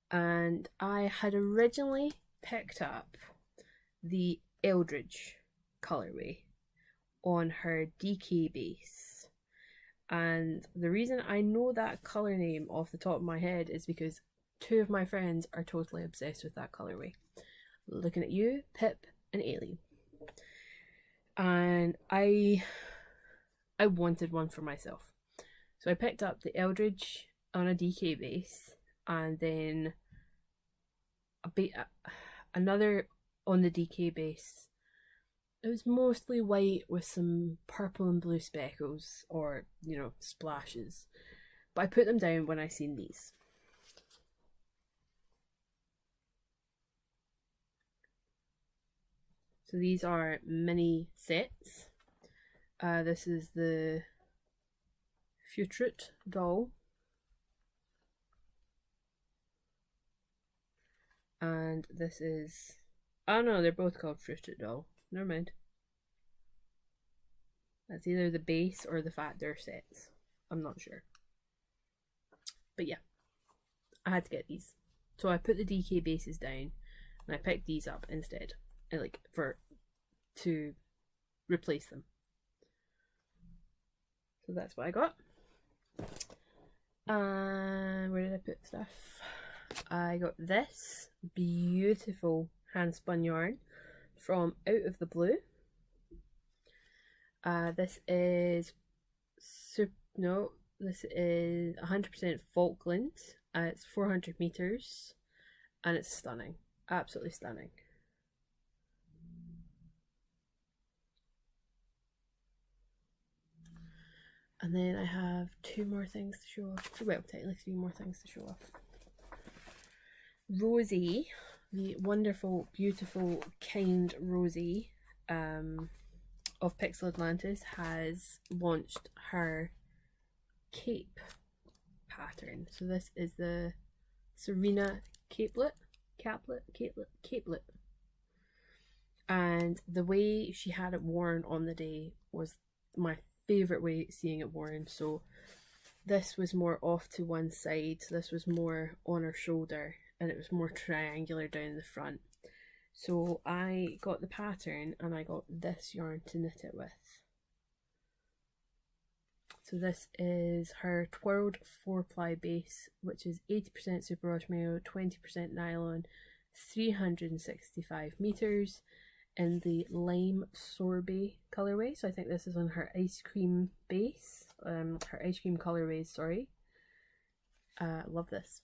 Speaker 1: And I had originally picked up the Eldridge colorway on her DK base. And the reason I know that colour name off the top of my head is because 2 of my friends are totally obsessed with that colourway. Looking at you, Pip and Aileen. And I wanted one for myself. So I picked up the Eldridge on a DK base, and then another on the DK base. It was mostly white with some purple and blue speckles, or, you know, splashes. But I put them down when I seen these. So these are mini sets. This is the Futrit doll. And this is... oh no, they're both called Futrit doll. Never mind. That's either the base or the factor sets. I'm not sure. But yeah, I had to get these. So I put the DK bases down and I picked these up instead. Like, to replace them. So that's what I got. And where did I put stuff? I got this beautiful hand spun yarn from Out of the Blue. This is 100% Falkland. It's 400 meters and it's stunning, absolutely stunning. And then I have 2 more things to show off. Well, technically 3 more things to show off. Rosie, the wonderful, beautiful, kind Rosie of Pixel Atlantis, has launched her cape pattern. So this is the Serena capelet. And the way she had it worn on the day was my favourite way seeing it worn. So this was more off to one side, this was more on her shoulder, and it was more triangular down the front. So I got the pattern and I got this yarn to knit it with. So this is her twirled 4-ply base, which is 80% superwash mayo, 20% nylon, 365 meters in the lime sorbet colorway. So I think this is on her ice cream base, her ice cream colorways, sorry. Love this.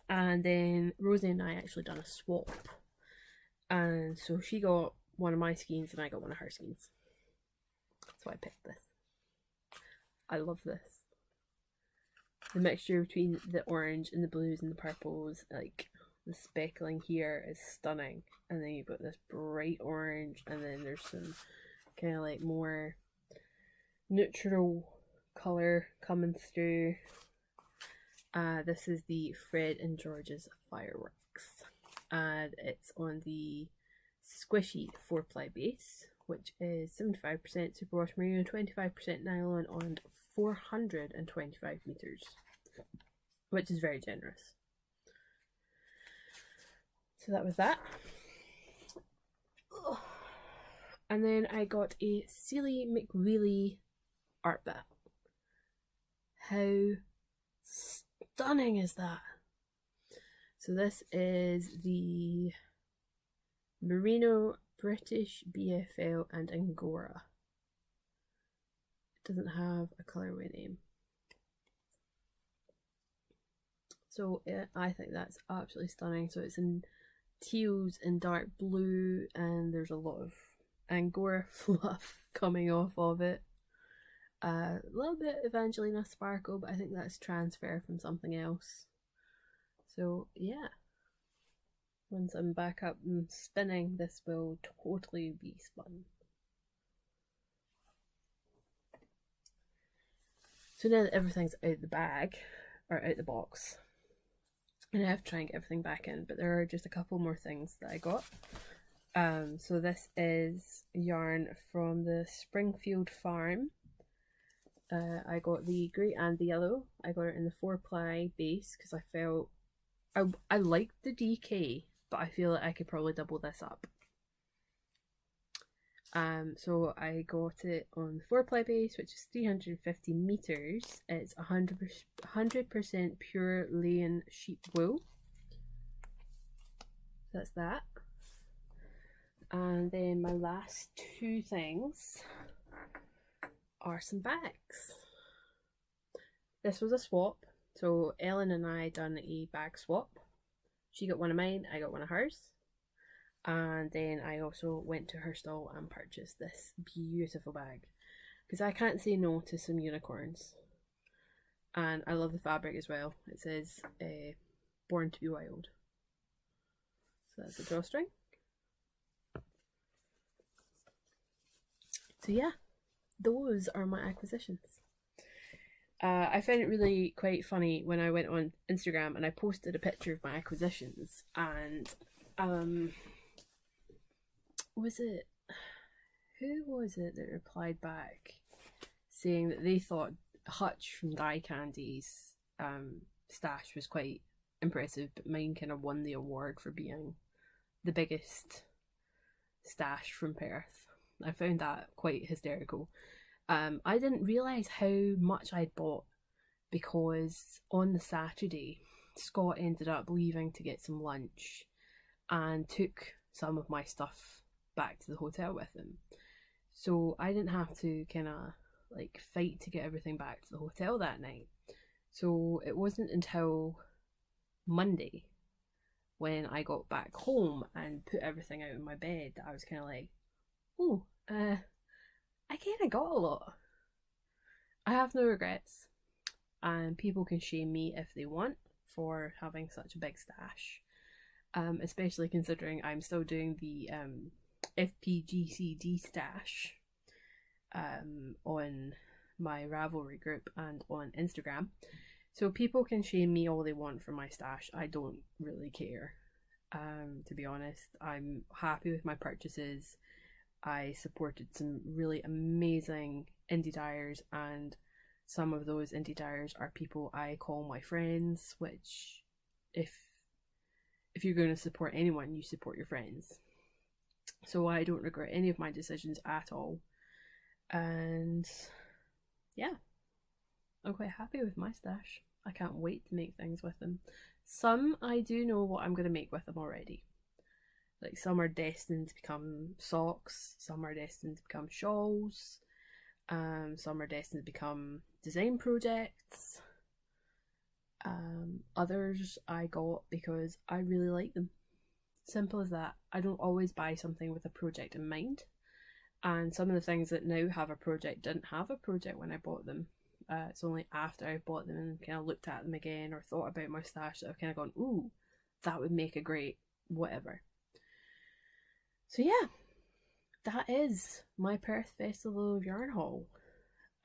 Speaker 1: And then Rosie and I actually done a swap. And so she got one of my skeins and I got one of her skeins. So I picked this. I love this. The mixture between the orange and the blues and the purples, like the speckling here is stunning. And then you've got this bright orange, and then there's some kind of like more neutral colour coming through. This is the Fred and George's Fireworks, and it's on the squishy 4-ply base, which is 75% superwash merino, 25% nylon on 425 meters, which is very generous. So that was that. And then I got a Sealy McWheely art bat. How stunning is that? So this is the Merino, British, BFL and Angora. It doesn't have a colourway name. So I think that's absolutely stunning. So it's in teals and dark blue, and there's a lot of Angora fluff coming off of it. A little bit of Angelina sparkle, but I think that's transfer from something else. So yeah, once I'm back up and spinning, this will totally be spun. So now that everything's out the bag, or out the box, and I have to try and get everything back in, but there are just a couple more things that I got. So this is yarn from the Springfield farm. I got the grey and the yellow. I got it in the 4-ply base because I felt I liked the DK, but I feel like I could probably double this up. So I got it on the 4-ply base, which is 350 meters. It's 100% pure Leon sheep wool. So that's that. And then my last two things are some bags. This was a swap. So Ellen and I done a bag swap. She got one of mine, I got one of hers. And then I also went to her stall and purchased this beautiful bag, because I can't say no to some unicorns. And I love the fabric as well. It says Born to be Wild. So that's a drawstring. So yeah, those are my acquisitions. I found it really quite funny when I went on Instagram and I posted a picture of my acquisitions, and who was it that replied back saying that they thought Hutch from Dye Candy's stash was quite impressive, but mine kind of won the award for being the biggest stash from Perth. I found that quite hysterical. I didn't realise how much I'd bought, because on the Saturday Scott ended up leaving to get some lunch and took some of my stuff back to the hotel with him. So I didn't have to kind of like fight to get everything back to the hotel that night. So it wasn't until Monday when I got back home and put everything out in my bed that I was kind of like, oh, I kind of got a lot. I have no regrets, and people can shame me if they want for having such a big stash, especially considering I'm still doing the FPGCD stash on my Ravelry group and on Instagram. So people can shame me all they want for my stash. I don't really care. To be honest, I'm happy with my purchases. I supported some really amazing indie dyers, and some of those indie dyers are people I call my friends, which if you're going to support anyone, you support your friends. So I don't regret any of my decisions at all. And yeah, I'm quite happy with my stash. I can't wait to make things with them. Some I do know what I'm going to make with them already. Like some are destined to become socks, some are destined to become shawls, some are destined to become design projects. Others I got because I really like them. Simple as that. I don't always buy something with a project in mind. And some of the things that now have a project didn't have a project when I bought them. It's only after I bought them and kind of looked at them again or thought about my stash that I've kind of gone, ooh, that would make a great whatever. So yeah, that is my Perth Festival of Yarn haul.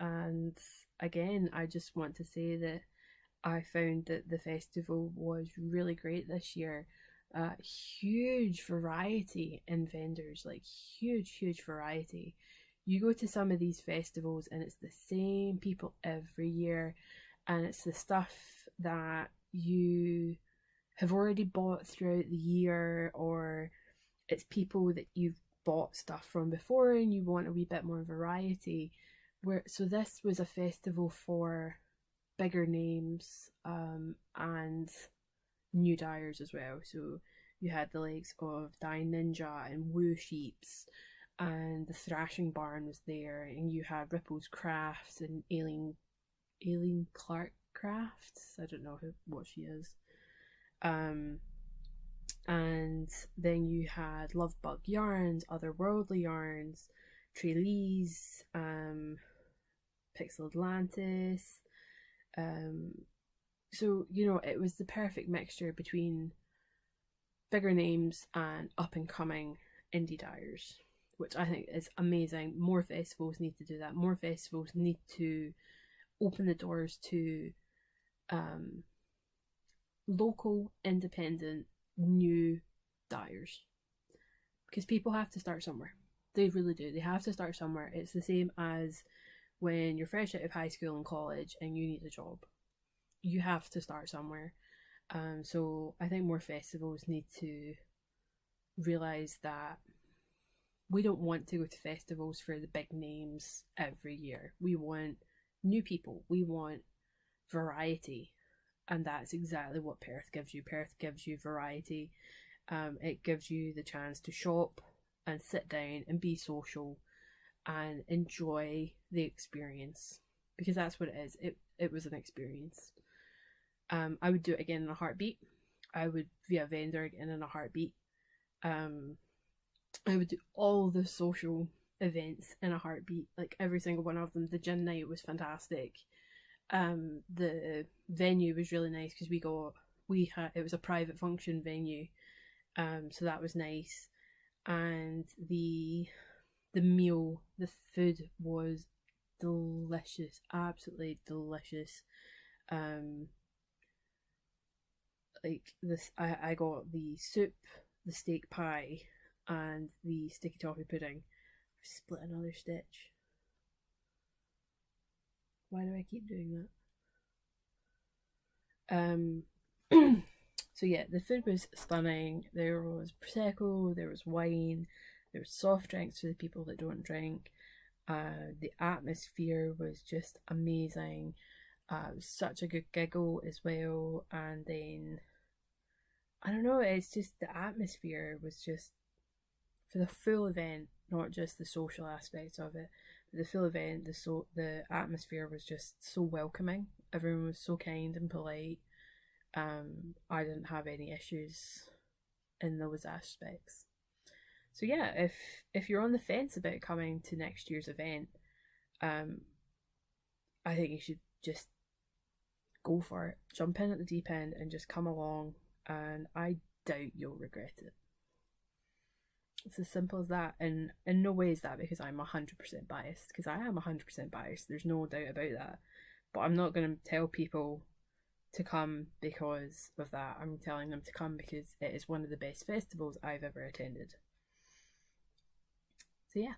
Speaker 1: And again, I just want to say that I found that the festival was really great this year. Huge variety in vendors, like huge variety. You go to some of these festivals and it's the same people every year, and it's the stuff that you have already bought throughout the year, or it's people that you've bought stuff from before and you want a wee bit more variety. So this was a festival for bigger names and new dyers as well. So you had the likes of Dye Ninja and Woo Sheeps, and the Thrashing Barn was there, and you had Ripple's Crafts and Aileen Clark Crafts. I don't know what she is. And then you had Love Bug yarns, Otherworldly yarns, Trelease, Pixel Atlantis. So, you know, it was the perfect mixture between bigger names and up and coming indie dyers, which I think is amazing. More festivals need to do that. More festivals need to open the doors to local, independent, new dyers, because people have to start somewhere. They really do. They have to start somewhere. It's the same as when you're fresh out of high school and college and you need a job. You have to start somewhere. So I think more festivals need to realise that we don't want to go to festivals for the big names every year. We want new people. We want variety. And that's exactly what Perth gives you. Perth gives you variety. It gives you the chance to shop and sit down and be social and enjoy the experience, because that's what it is. It was an experience. I would do it again in a heartbeat. I would be a vendor again in a heartbeat. I would do all the social events in a heartbeat, like every single one of them. The gin night was fantastic. The venue was really nice because it was a private function venue, so that was nice. And the meal, the food was delicious, absolutely delicious. Like this, I got the soup, the steak pie, and the sticky toffee pudding. Split another stitch. Why do I keep doing that? So yeah, the food was stunning. There was Prosecco, there was wine, there was soft drinks for the people that don't drink. The atmosphere was just amazing. It was such a good giggle as well. And then, I don't know, it's just the atmosphere was just, for the full event, not just the social aspects of it, but the full event, the atmosphere was just so welcoming. Everyone was so kind and polite. I didn't have any issues in those aspects. So yeah, if you're on the fence about coming to next year's event, I think you should just go for it. Jump in at the deep end and just come along, and I doubt you'll regret it. It's as simple as that. And in no way is that because I'm 100% biased, because I am 100% biased. There's no doubt about that. But I'm not going to tell people to come because of that. I'm telling them to come because it is one of the best festivals I've ever attended. So yeah.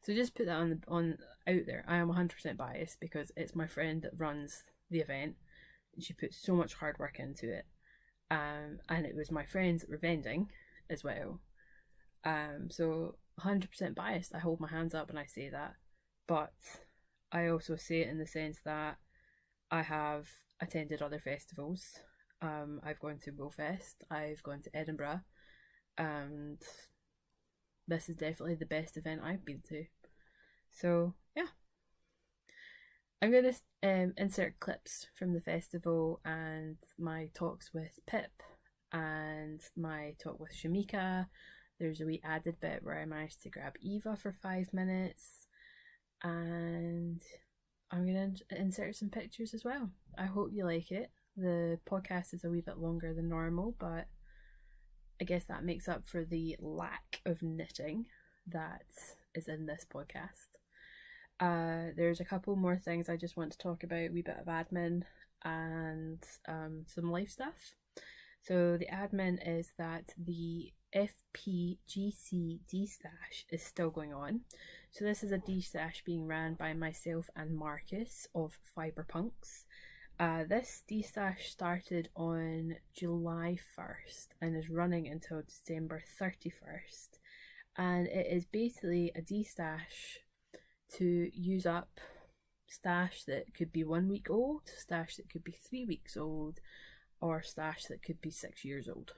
Speaker 1: So just put that on out there. I am 100% biased because it's my friend that runs the event, and she put so much hard work into it. And it was my friends that were vending as well. So 100% biased. I hold my hands up and I say that. But I also say it in the sense that I have attended other festivals. I've gone to Willfest, I've gone to Edinburgh, and this is definitely the best event I've been to. So yeah, I'm going to insert clips from the festival and my talks with Pip and my talk with Shamika. There's a wee added bit where I managed to grab Eva for 5 minutes, and I'm going to insert some pictures as well. I hope you like it. The podcast is a wee bit longer than normal, but I guess that makes up for the lack of knitting that is in this podcast. There's a couple more things I just want to talk about, a wee bit of admin and some life stuff. So the admin is that the FPGC D-Stash is still going on. So this is a D-Stash being ran by myself and Marcus of Fiberpunks. This D-Stash started on July 1st and is running until December 31st. And it is basically a D-Stash to use up stash that could be 1 week old, stash that could be 3 weeks old, or stash that could be 6 years old.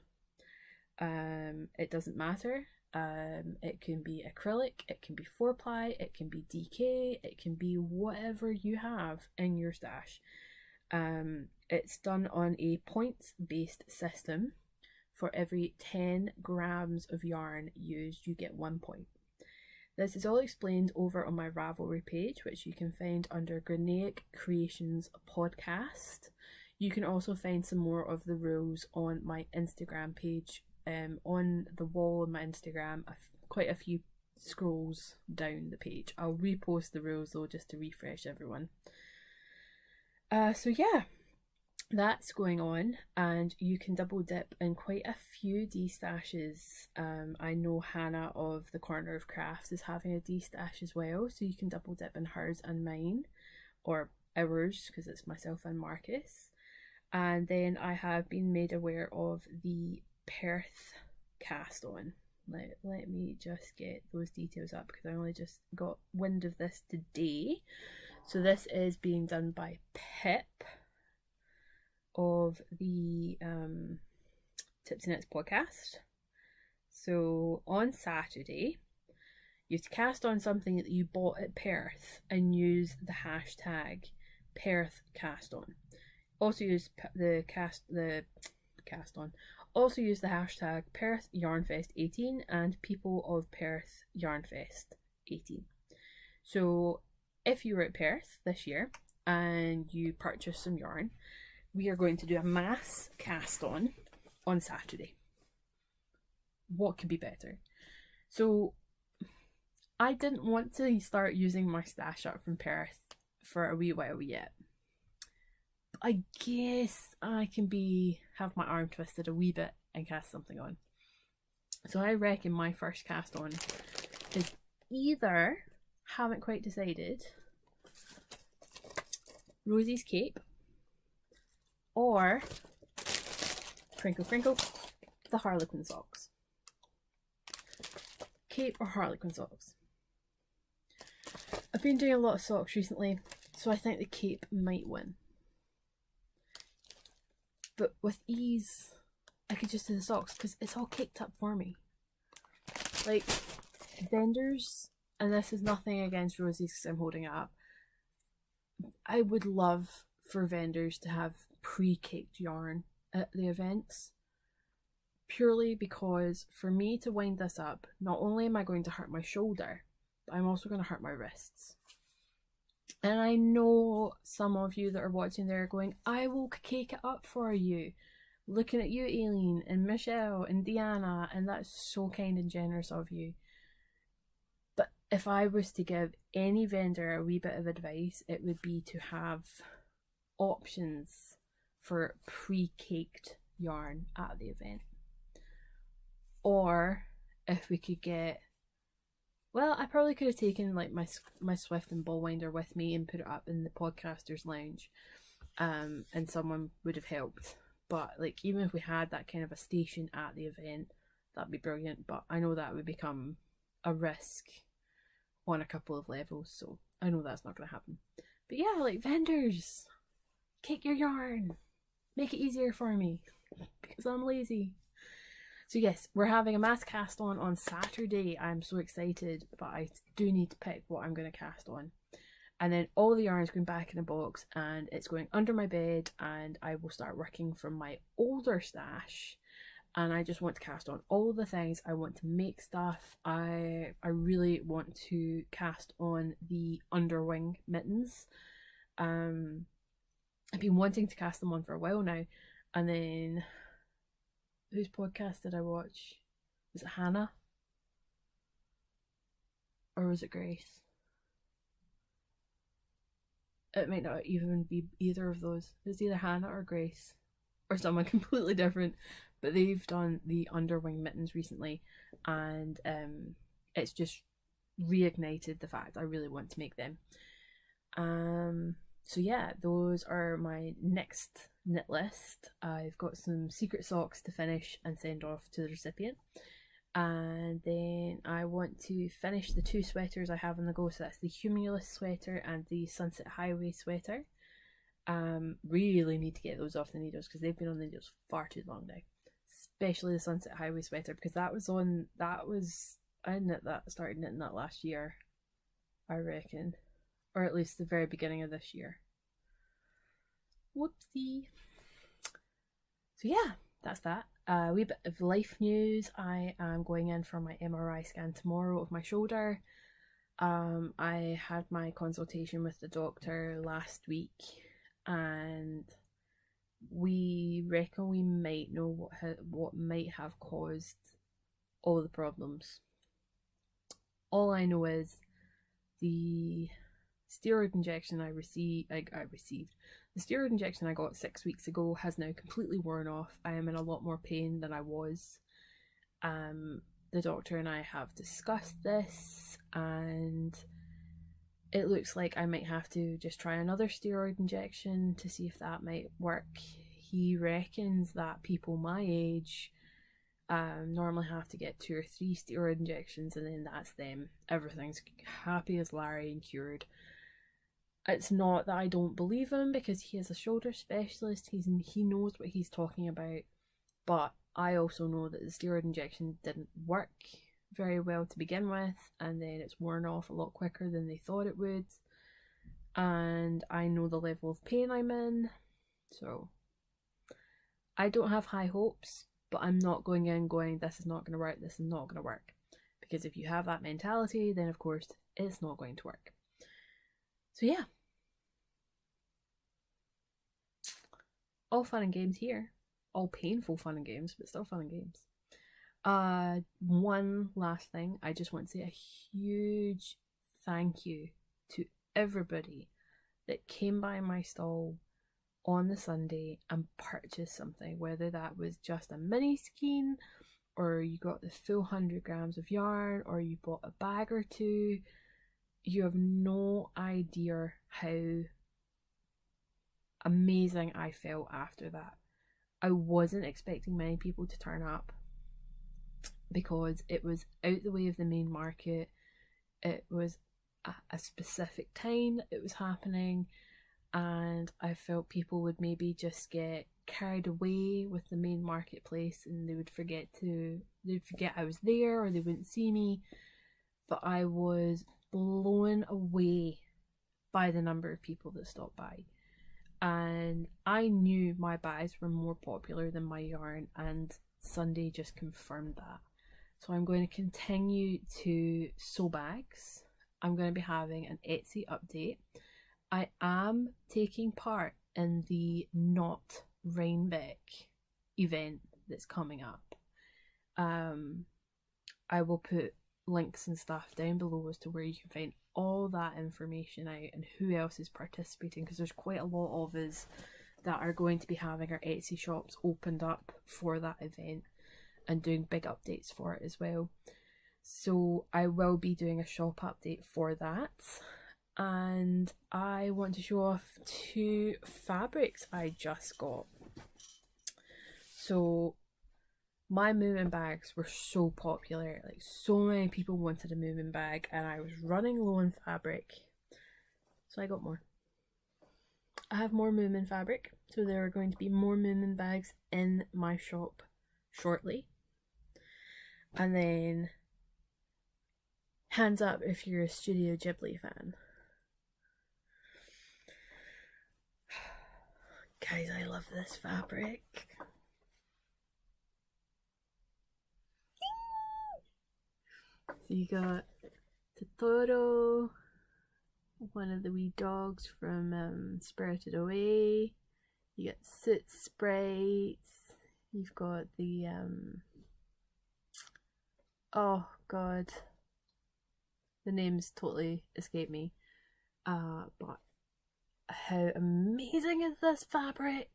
Speaker 1: It doesn't matter. It can be acrylic, it can be 4-ply, it can be DK, it can be whatever you have in your stash. It's done on a points-based system. For every 10 grams of yarn used, you get 1 point. This is all explained over on my Ravelry page, which you can find under Grianaig Creations Podcast. You can also find some more of the rules on my Instagram page. On the wall on my Instagram, quite a few scrolls down the page. I'll repost the rules though, just to refresh everyone. So yeah, that's going on, and you can double dip in quite a few D-stashes. I know Hannah of the Corner of Crafts is having a D-stash as well, so you can double dip in hers and mine, or ours, because it's myself and Marcus. And then I have been made aware of the PERTH cast on. Let me just get those details up, because I only just got wind of this today. So this is being done by Pip of the Tipsy Knits podcast. So on Saturday, you have to cast on something that you bought at Perth and use the hashtag PerthCastOn. Also use Also use the hashtag PerthYarnFest18 and People of Perth Yarnfest 18. So if you were at Perth this year and you purchased some yarn, we are going to do a mass cast on Saturday. What could be better? So I didn't want to start using my stash up from Perth for a wee while yet. I guess I can have my arm twisted a wee bit and cast something on. So I reckon my first cast on is either, haven't quite decided, Rosie's Cape, or crinkle crinkle, the Harlequin socks. Cape or Harlequin socks. I've been doing a lot of socks recently, so I think the cape might win. But with ease, I could just do the socks because it's all caked up for me. Like, vendors, and this is nothing against Rosie's because I'm holding it up, I would love for vendors to have pre-caked yarn at the events, purely because for me to wind this up, not only am I going to hurt my shoulder, but I'm also going to hurt my wrists. And I know some of you that are watching there are going, I will cake it up for you. Looking at you, Aileen, and Michelle, and Deanna, and that's so kind and generous of you. But if I was to give any vendor a wee bit of advice, it would be to have options for pre-caked yarn at the event. Or if we could get, well, I probably could have taken like my Swift and ball winder with me and put it up in the podcasters lounge, and someone would have helped. But like, even if we had that kind of a station at the event, that'd be brilliant. But I know that would become a risk on a couple of levels, so I know that's not going to happen. But yeah, like, vendors, cake your yarn, make it easier for me because I'm lazy. So yes, we're having a mass cast on Saturday. I'm so excited, but I do need to pick what I'm going to cast on. And then all the yarn's going back in a box and it's going under my bed, and I will start working from my older stash. And I just want to cast on all the things. I want to make stuff. I really want to cast on the underwing mittens. I've been wanting to cast them on for a while now. And then, whose podcast did I watch? Was it Hannah? Or was it Grace? It might not even be either of those. It's either Hannah or Grace. Or someone completely different. But they've done the underwing mittens recently. And it's just reignited the fact I really want to make them. So yeah, those are my next knit list. I've got some secret socks to finish and send off to the recipient. And then I want to finish the 2 sweaters I have on the go. So that's the Humulus sweater and the Sunset Highway sweater. Really need to get those off the needles because they've been on the needles far too long now. Especially the Sunset Highway sweater, because I started knitting that last year, I reckon. Or at least the very beginning of this year. Whoopsie. So yeah, that's that. A wee bit of life news. I am going in for my MRI scan tomorrow of my shoulder. I had my consultation with the doctor last week, and we reckon we might know what might have caused all the problems. All I know is the steroid injection I received, the steroid injection I got 6 weeks ago has now completely worn off. I am in a lot more pain than I was. The doctor and I have discussed this, and it looks like I might have to just try another steroid injection to see if that might work. He reckons that people my age normally have to get 2 or 3 steroid injections, and then that's them. Everything's happy as Larry and cured. It's not that I don't believe him, because he is a shoulder specialist. He knows what he's talking about, but I also know that the steroid injection didn't work very well to begin with, and then it's worn off a lot quicker than they thought it would, and I know the level of pain I'm in, so I don't have high hopes, but I'm not going in going, this is not going to work, this is not going to work, because if you have that mentality, then of course it's not going to work. So yeah, all fun and games here. All painful fun and games, but still fun and games. One last thing, I just want to say a huge thank you to everybody that came by my stall on the Sunday and purchased something, whether that was just a mini skein, or you got the full 100 grams of yarn, or you bought a bag or two. You have no idea how amazing I felt after that. I wasn't expecting many people to turn up, because it was out the way of the main market. It was a specific time that it was happening, and I felt people would maybe just get carried away with the main marketplace, and they would forget I was there, or they wouldn't see me. But I was blown away by the number of people that stopped by. And I knew my bags were more popular than my yarn, and Sunday just confirmed that. So I'm going to continue to sew bags. I'm going to be having an Etsy update. I am taking part in the Not Rhinebeck event that's coming up. I will put links and stuff down below as to where you can find all that information out and who else is participating, because there's quite a lot of us that are going to be having our Etsy shops opened up for that event and doing big updates for it as well. So I will be doing a shop update for that, and I want to show off 2 fabrics I just got. So my Moomin bags were so popular, like so many people wanted a Moomin bag, and I was running low on fabric, so I got more. I have more Moomin fabric, so there are going to be more Moomin bags in my shop shortly. And then, hands up if you're a Studio Ghibli fan. Guys, I love this fabric. So you got Totoro, one of the wee dogs from Spirited Away. You got Soot Sprites. You've got the oh god, the names totally escape me. But how amazing is this fabric?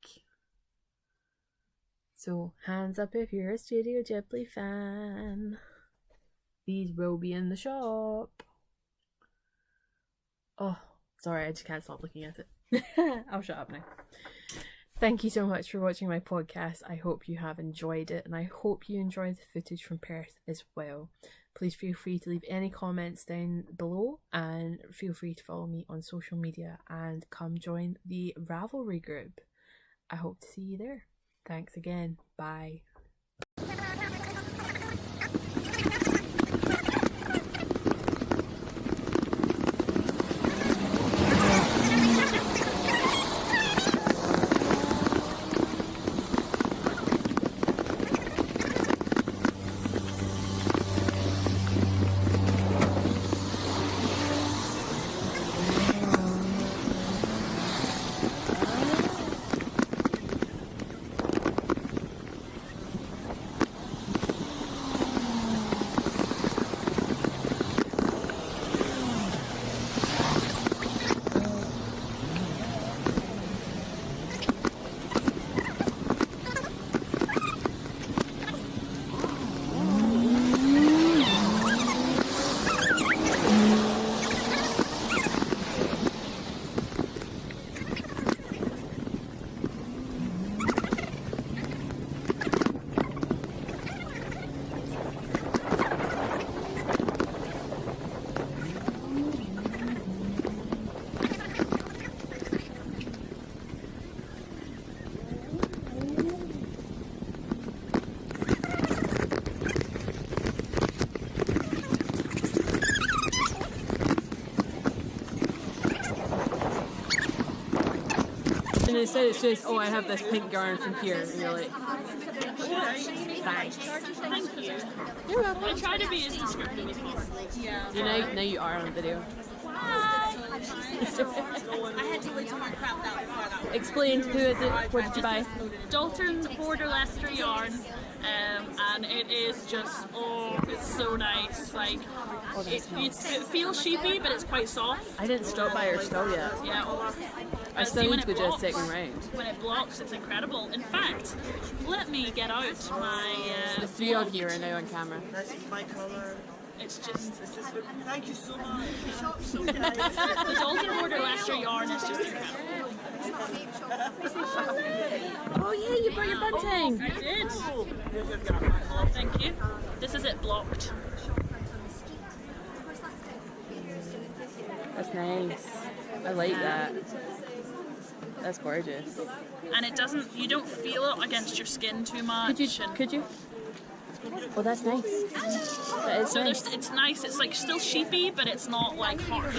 Speaker 1: So hands up if you're a Studio Ghibli fan. These will be in the shop. Oh, sorry, I just can't stop looking at it. I'll shut up now. Thank you so much for watching my podcast. I hope you have enjoyed it, and I hope you enjoyed the footage from Perth as well. Please feel free to leave any comments down below, and feel free to follow me on social media and come join the Ravelry group. I hope to see you there. Thanks again. Bye. instead it's just, oh, I have this pink yarn from here, and you're like, thanks.
Speaker 4: Thank you.
Speaker 1: You're welcome.
Speaker 4: I try to be as descriptive as possible.
Speaker 1: You know, now you are on video.
Speaker 4: I had to wait till Mark crapped out before that.
Speaker 1: Explain, who is it? What did you buy?
Speaker 4: Dalton Border Leicester yarn, and it is just, it's so nice. Like, it feels sheepy, but it's quite soft.
Speaker 1: I didn't stop by your stall yet.
Speaker 4: Yeah.
Speaker 1: I still need to go do a second round.
Speaker 4: When it blocks, it's incredible. In fact, let me get out my.
Speaker 1: The three of you are now on camera.
Speaker 5: That's my colour.
Speaker 4: It's just
Speaker 5: Thank you so much.
Speaker 4: the Dalton Border Leicester yarn is just incredible.
Speaker 1: Oh yeah, you brought your bunting.
Speaker 4: I did. Oh, thank you. This is it blocked.
Speaker 1: That's nice. I like that. That's gorgeous.
Speaker 4: And it doesn't. You don't feel it against your skin too much.
Speaker 1: Could you? Oh, that's nice. That is
Speaker 4: So
Speaker 1: nice.
Speaker 4: it's nice. It's like still sheepy, but it's not like harsh.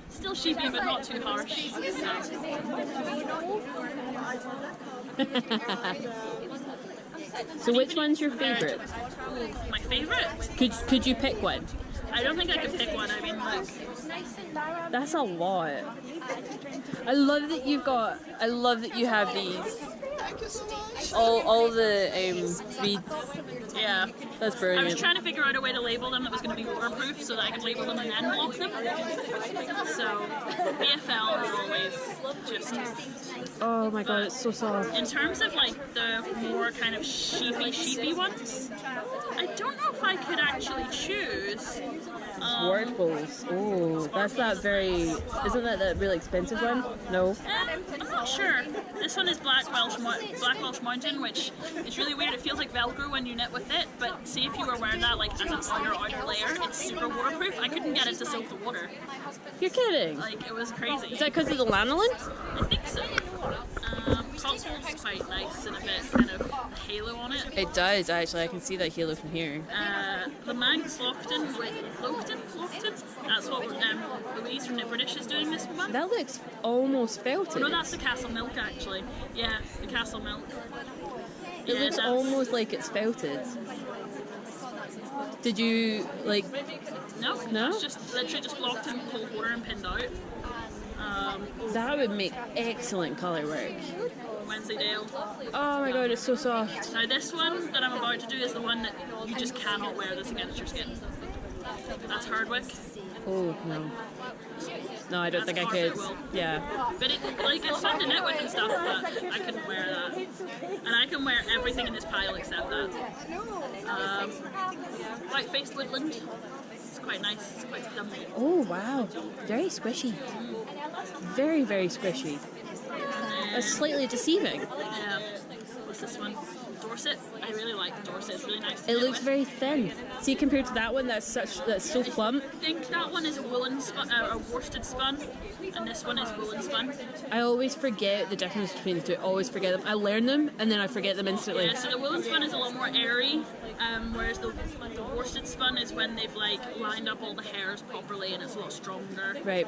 Speaker 4: It's still sheepy, but not too harsh.
Speaker 1: So which one's your favourite?
Speaker 4: My favourite?
Speaker 1: Could you pick one?
Speaker 4: I don't think I could pick one. I mean, like,
Speaker 1: That's a lot. I love that you have these. All the reeds.
Speaker 4: yeah.
Speaker 1: That's
Speaker 4: I
Speaker 1: brilliant.
Speaker 4: was trying to figure out a way to label them that was going to be waterproof so that I could label them and then block them. So BFL is always just.
Speaker 1: Oh my god, it's so soft.
Speaker 4: In terms of like the more kind of sheepy ones, I don't know if I could actually choose.
Speaker 1: Word bowls. Oh, that's that very. Isn't that really expensive one? No.
Speaker 4: I'm not sure. This one is Black Welsh Mountain, which is really weird. It feels like Velcro when you knit with it, but see if you were wearing that like as an outer layer, it's super waterproof. I couldn't get it to soak the water.
Speaker 1: You're kidding.
Speaker 4: Like, it was crazy.
Speaker 1: Is that because of the lanolin?
Speaker 4: I think so. Cotswold's quite nice and a bit kind of halo on it.
Speaker 1: It does actually. I can see that halo from here.
Speaker 4: The Manx Lockton, that's what Louise from Knit British is doing this month.
Speaker 1: That looks almost felted.
Speaker 4: Oh no, that's the Castle Milk actually. Yeah, the Castle Milk.
Speaker 1: It looks almost like it's felted. Did you like?
Speaker 4: No. It's just literally just blocked in cold water and pinned out.
Speaker 1: That would make excellent colour work.
Speaker 4: Wensleydale.
Speaker 1: Oh my god, it's so soft.
Speaker 4: Now this one that I'm about to do is the one that you just cannot wear this against your skin. That's Hardwick.
Speaker 1: Oh no. No, I don't think I could. Yeah.
Speaker 4: But it's fun to knit with and stuff, but I couldn't wear that. And I can wear everything in this pile except that. White-faced woodland. It's quite nice. It's quite dumpy.
Speaker 1: Oh wow, very squishy. Very, very squishy. That's slightly deceiving.
Speaker 4: Yeah. What's this one? Dorset. I really like Dorset. It's really nice to
Speaker 1: It
Speaker 4: knit
Speaker 1: looks
Speaker 4: with.
Speaker 1: very thin. See, compared to that one, that's so plump.
Speaker 4: I think that one is a woolen spun, a worsted spun, and this one is woolen spun.
Speaker 1: I always forget the difference between the two. I always forget them. I learn them and then I forget them instantly.
Speaker 4: Yeah, so the woolen spun is a lot more airy, whereas the worsted spun is when they've like lined up all the hairs properly and it's a lot stronger.
Speaker 1: Right.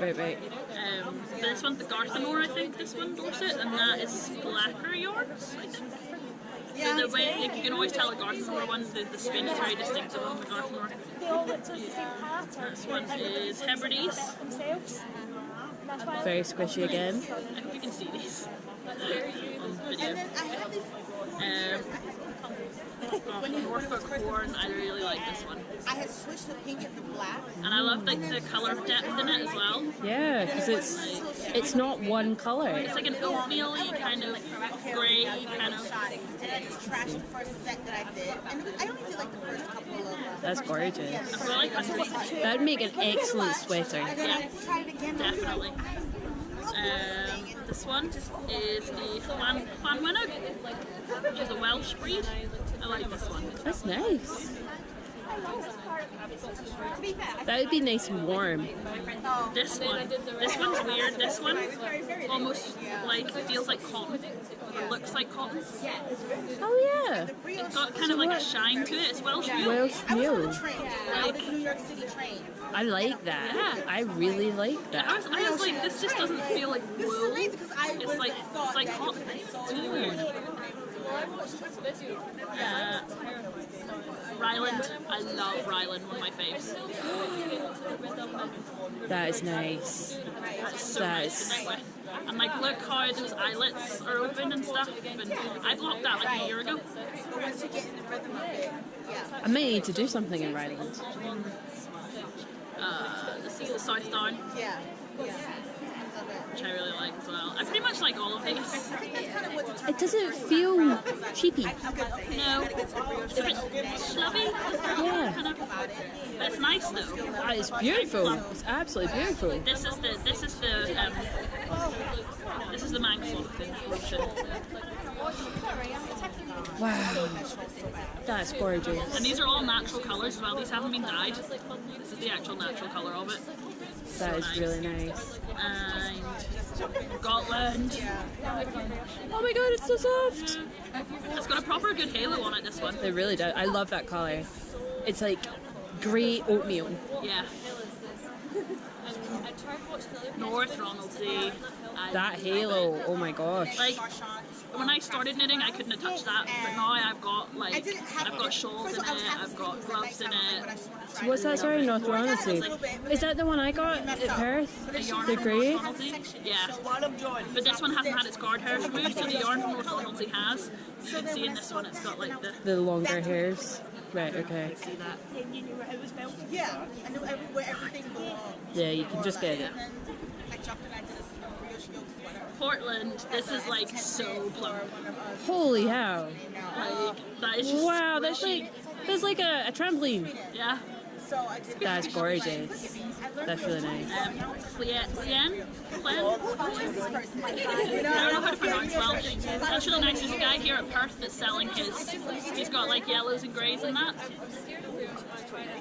Speaker 4: This one's the Garthamore, I think. This one, Dorset, and that is blacker yarns, I think. So the way, like, you can always tell the Garthamore one, the spin is very distinctive on the Garthamore. This one is Hebrides.
Speaker 1: Very squishy again.
Speaker 4: I hope you can see these on video. Norfolk Horn, I really like this one.
Speaker 5: I had switched the pink and the black.
Speaker 4: And I love the colour depth in it as well.
Speaker 1: Yeah, because it's not one colour.
Speaker 4: It's like an oatmeal-y kind of grey kind of.
Speaker 5: And I just trashed the first set that I did. And I only did like the first couple of
Speaker 1: That's gorgeous.
Speaker 4: I really like that.
Speaker 1: That'd make an excellent sweater.
Speaker 4: Yeah, definitely. This one is the Llanwynnog, which is a Welsh breed. I like this one.
Speaker 1: That's nice.
Speaker 6: That would be nice and warm.
Speaker 4: This one's weird. This one almost like feels like cotton. It looks like cotton.
Speaker 6: Oh yeah.
Speaker 4: It's got kind of like a shine to it. It's Welsh mule.
Speaker 6: Welsh
Speaker 5: I was on
Speaker 6: mule.
Speaker 5: the train. I was the New York City train.
Speaker 6: I like that.
Speaker 4: Yeah.
Speaker 6: I really like
Speaker 4: I was
Speaker 6: that.
Speaker 4: like, this just doesn't feel like
Speaker 5: This is
Speaker 4: wool.
Speaker 5: amazing because I
Speaker 4: It's
Speaker 5: would
Speaker 4: like
Speaker 5: thought that
Speaker 4: cotton. It's really weird. Ryland. I love Ryland, one of my faves.
Speaker 6: That is nice.
Speaker 4: That's so
Speaker 6: That
Speaker 4: nice
Speaker 6: is-
Speaker 4: to knit with. And like, look how those eyelets are open and stuff. And I blocked that like a year ago.
Speaker 5: But once you get in the rhythm of it, yeah.
Speaker 6: I may need to do something in Ryland.
Speaker 4: This is the South Down,
Speaker 5: Yeah. Yeah.
Speaker 4: which I really like as well. I pretty much like all of these.
Speaker 5: I think that's kind of what determines
Speaker 6: It doesn't feel cheapy.
Speaker 4: No, it's a bit schlubby.
Speaker 6: Yeah.
Speaker 4: Kind of. But it's nice though.
Speaker 6: It's beautiful. It's absolutely beautiful.
Speaker 4: This is the Manx version.
Speaker 6: Wow. That's gorgeous.
Speaker 4: And these are all natural colours as well. These haven't been dyed. This is the actual natural colour of it.
Speaker 6: That is really nice.
Speaker 4: And Scotland.
Speaker 6: Oh my god, it's so soft.
Speaker 4: It's got a proper good halo on it, this one.
Speaker 6: It really does. I love that colour. It's like grey oatmeal.
Speaker 4: Yeah. North Ronaldsay.
Speaker 6: That halo, oh my gosh.
Speaker 4: Like, when I started knitting, I couldn't have touched that, but now I've got shawls in it, I've got gloves in it.
Speaker 6: What's that, sorry? North Ronaldsay. Is that the one I got at Perth? The grey?
Speaker 4: Yeah. But this one hasn't had its guard hairs removed, so the yarn from North Ronaldsay has. You should see in this one, it's got like
Speaker 6: The longer hairs. Right, okay.
Speaker 4: see that.
Speaker 5: Yeah. I knew where everything belonged.
Speaker 6: Yeah, you can just get it.
Speaker 5: And then I jumped and I did a British yoke sweater.
Speaker 4: Portland, this is like so plump.
Speaker 6: Holy hell.
Speaker 4: Like, that is just
Speaker 6: Wow, that's
Speaker 4: squishy.
Speaker 6: like a trampoline.
Speaker 4: Yeah.
Speaker 5: So I did
Speaker 6: That's gorgeous. That's really nice.
Speaker 4: Clien?
Speaker 5: Who is this person?
Speaker 4: I don't know how to pronounce well. That's really nice. There's a guy here at Perth that's selling his. He's got like yellows and greys in that.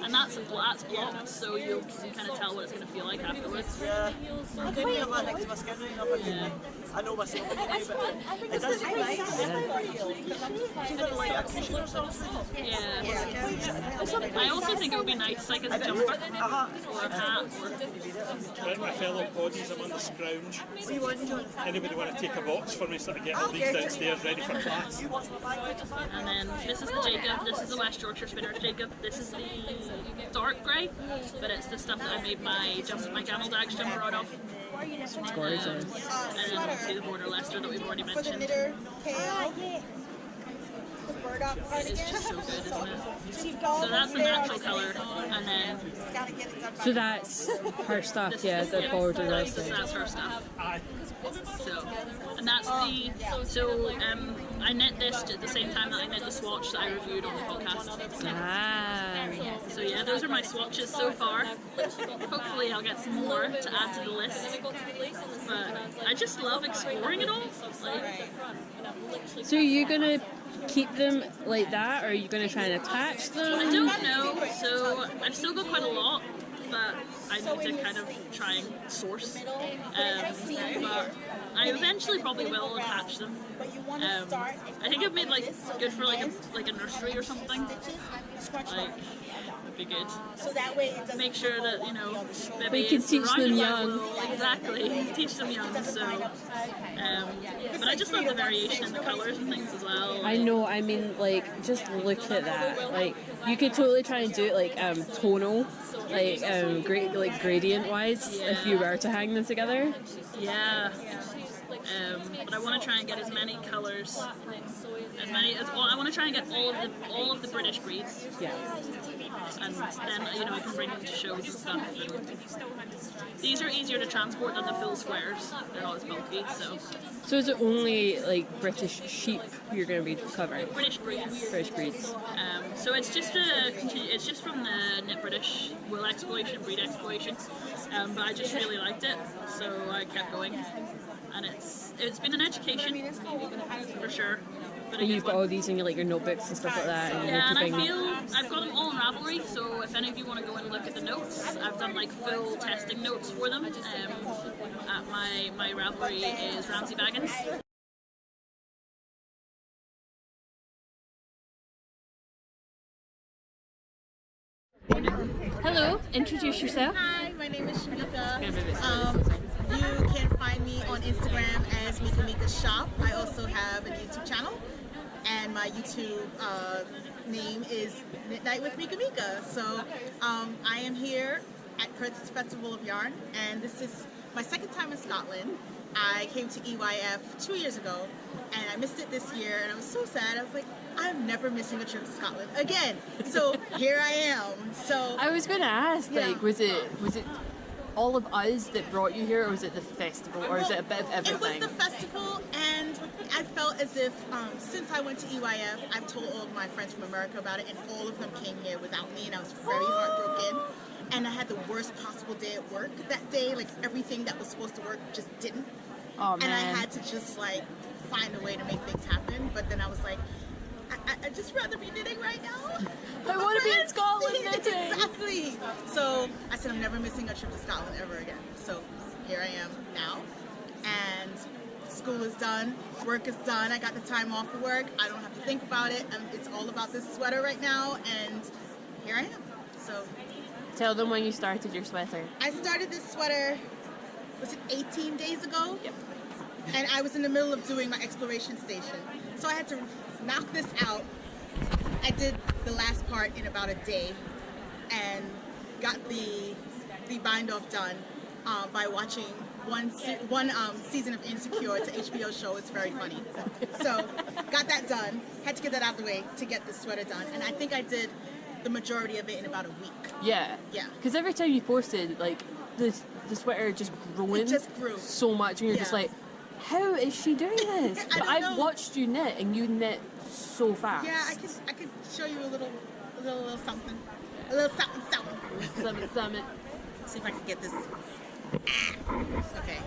Speaker 4: And that's blocked, so you can kind of tell what it's going to feel like afterwards.
Speaker 7: Yeah, I didn't have that next to my skin right now, but I know myself anyway, but it does feel nice. She's in like a cushion or something.
Speaker 4: Yeah. I also think it would be nice, like as a jumper or a hat.
Speaker 8: Right, my fellow poddies, I'm on the scrounge.
Speaker 7: What do you want, John?
Speaker 8: Anybody want to take a box for me so I can get all these downstairs ready for class?
Speaker 4: And then this is the Jacob, this is the West Yorkshire Spinner's Jacob, this is the dark grey, but it's the stuff that I made my Gamel Dags jumper out of.
Speaker 6: It's gorgeous.
Speaker 4: And then obviously the Border Leicester that we've already
Speaker 5: for the
Speaker 4: mentioned.
Speaker 5: knitter KO. The burdock cardigan.
Speaker 4: It's just so good, isn't it?
Speaker 5: She's gone
Speaker 4: So that's the
Speaker 5: upstairs.
Speaker 4: natural colour, and then
Speaker 5: Gotta get it done by
Speaker 6: So that's her stuff, yeah, the Border Leicester.
Speaker 4: that's her stuff.
Speaker 8: Aye.
Speaker 4: So, and that's the, so I knit this at the same time that I knit the swatch that I reviewed on the podcast.
Speaker 6: Ah.
Speaker 4: So yeah, those are my swatches so far. Hopefully I'll get some more to add to the list. But I just love exploring it all. Like,
Speaker 6: So are you going to keep them like that, or are you going to try and attach them?
Speaker 4: I don't know, so I've still got quite a lot, but I need to kind of try and source. But I eventually probably will attach them.
Speaker 5: But you want to start.
Speaker 4: I think it'd be like good for like a nursery or something.
Speaker 5: Scratch
Speaker 4: Like, would be good.
Speaker 5: So that way it doesn't
Speaker 4: Make sure that, you know, maybe
Speaker 6: We can
Speaker 4: it's
Speaker 6: teach them
Speaker 4: surrounded by
Speaker 6: young.
Speaker 4: wool. Exactly, teach them young. So, but I just love the variation in the colours and things as well.
Speaker 6: I know, I mean, like, just look at that. Like, you could totally try and do it like tonal, like gradient wise, if you were to hang them together.
Speaker 4: Yeah. But I want to try and get as many colours, I want to try and get all of the British breeds,
Speaker 6: Yeah.
Speaker 4: and then I can bring them to shows and stuff. These are easier to transport than the full squares. They're not as bulky, so
Speaker 6: So is it only like British sheep you're going to be covering?
Speaker 4: British breeds.
Speaker 6: British breeds.
Speaker 4: So it's just from the Knit British wool exploration, breed exploration. But I just really liked it, so I kept going. and it's been an education for sure. But a
Speaker 6: And you've
Speaker 4: good
Speaker 6: got
Speaker 4: one.
Speaker 6: all these in your, like, your notebooks and stuff like that. And
Speaker 4: Yeah, and I
Speaker 6: keeping-
Speaker 4: feel I've got them all in Ravelry, so if any of you want to go and look at the notes, I've done like full testing notes for them. At my Ravelry is Ramsey Baggins.
Speaker 6: Hello, introduce yourself.
Speaker 5: Hi, my name is Shamika. You can find me on Instagram as Mika Mika Shop. I also have a YouTube channel, and my YouTube name is Midnight with Mika Mika. So I am here at PERTH Festival of Yarn, and this is my second time in Scotland. I came to EYF 2 years ago, and I missed it this year, and I was so sad. I was like, I'm never missing a trip to Scotland again. So here I am. So
Speaker 6: I was going to ask,
Speaker 5: Yeah.
Speaker 6: like, was it all of us that brought you here, or was it the festival, or is it a bit of everything?
Speaker 5: It was the festival, and I felt as if since I went to EYF, I've told all of my friends from America about it, and all of them came here without me, and I was very heartbroken. And I had the worst possible day at work that day. Like, everything that was supposed to work just didn't.
Speaker 6: Oh, man.
Speaker 5: And I had to just, like, find a way to make things happen. But then I was like, I'd just rather be knitting right now.
Speaker 6: I want to be in Scotland knitting.
Speaker 5: Exactly. So I said, I'm never missing a trip to Scotland ever again. So here I am now. And school is done. Work is done. I got the time off for work. I don't have to think about it. It's all about this sweater right now. And here I am. So
Speaker 6: Tell them when you started your sweater.
Speaker 5: I started this sweater, was it 18 days ago?
Speaker 6: Yep.
Speaker 5: And I was in the middle of doing my exploration station. So I had to knock this out. I did the last part in about a day and got the bind off done by watching one season of Insecure. It's an HBO show. It's very funny. So got that done. Had to get that out of the way to get this sweater done. And I think I did the majority of it in about a week.
Speaker 6: Yeah.
Speaker 5: Yeah.
Speaker 6: Because every time you posted, like, the sweater just growing
Speaker 5: It just grew.
Speaker 6: so much, and you're just
Speaker 5: Yeah.
Speaker 6: like, how is she doing this?
Speaker 5: I
Speaker 6: But
Speaker 5: don't
Speaker 6: I've
Speaker 5: know.
Speaker 6: watched you knit, and you knit so fast.
Speaker 5: Yeah, I could show you a little something. A little something, something.
Speaker 6: Summit.
Speaker 5: See if I can get this. Okay.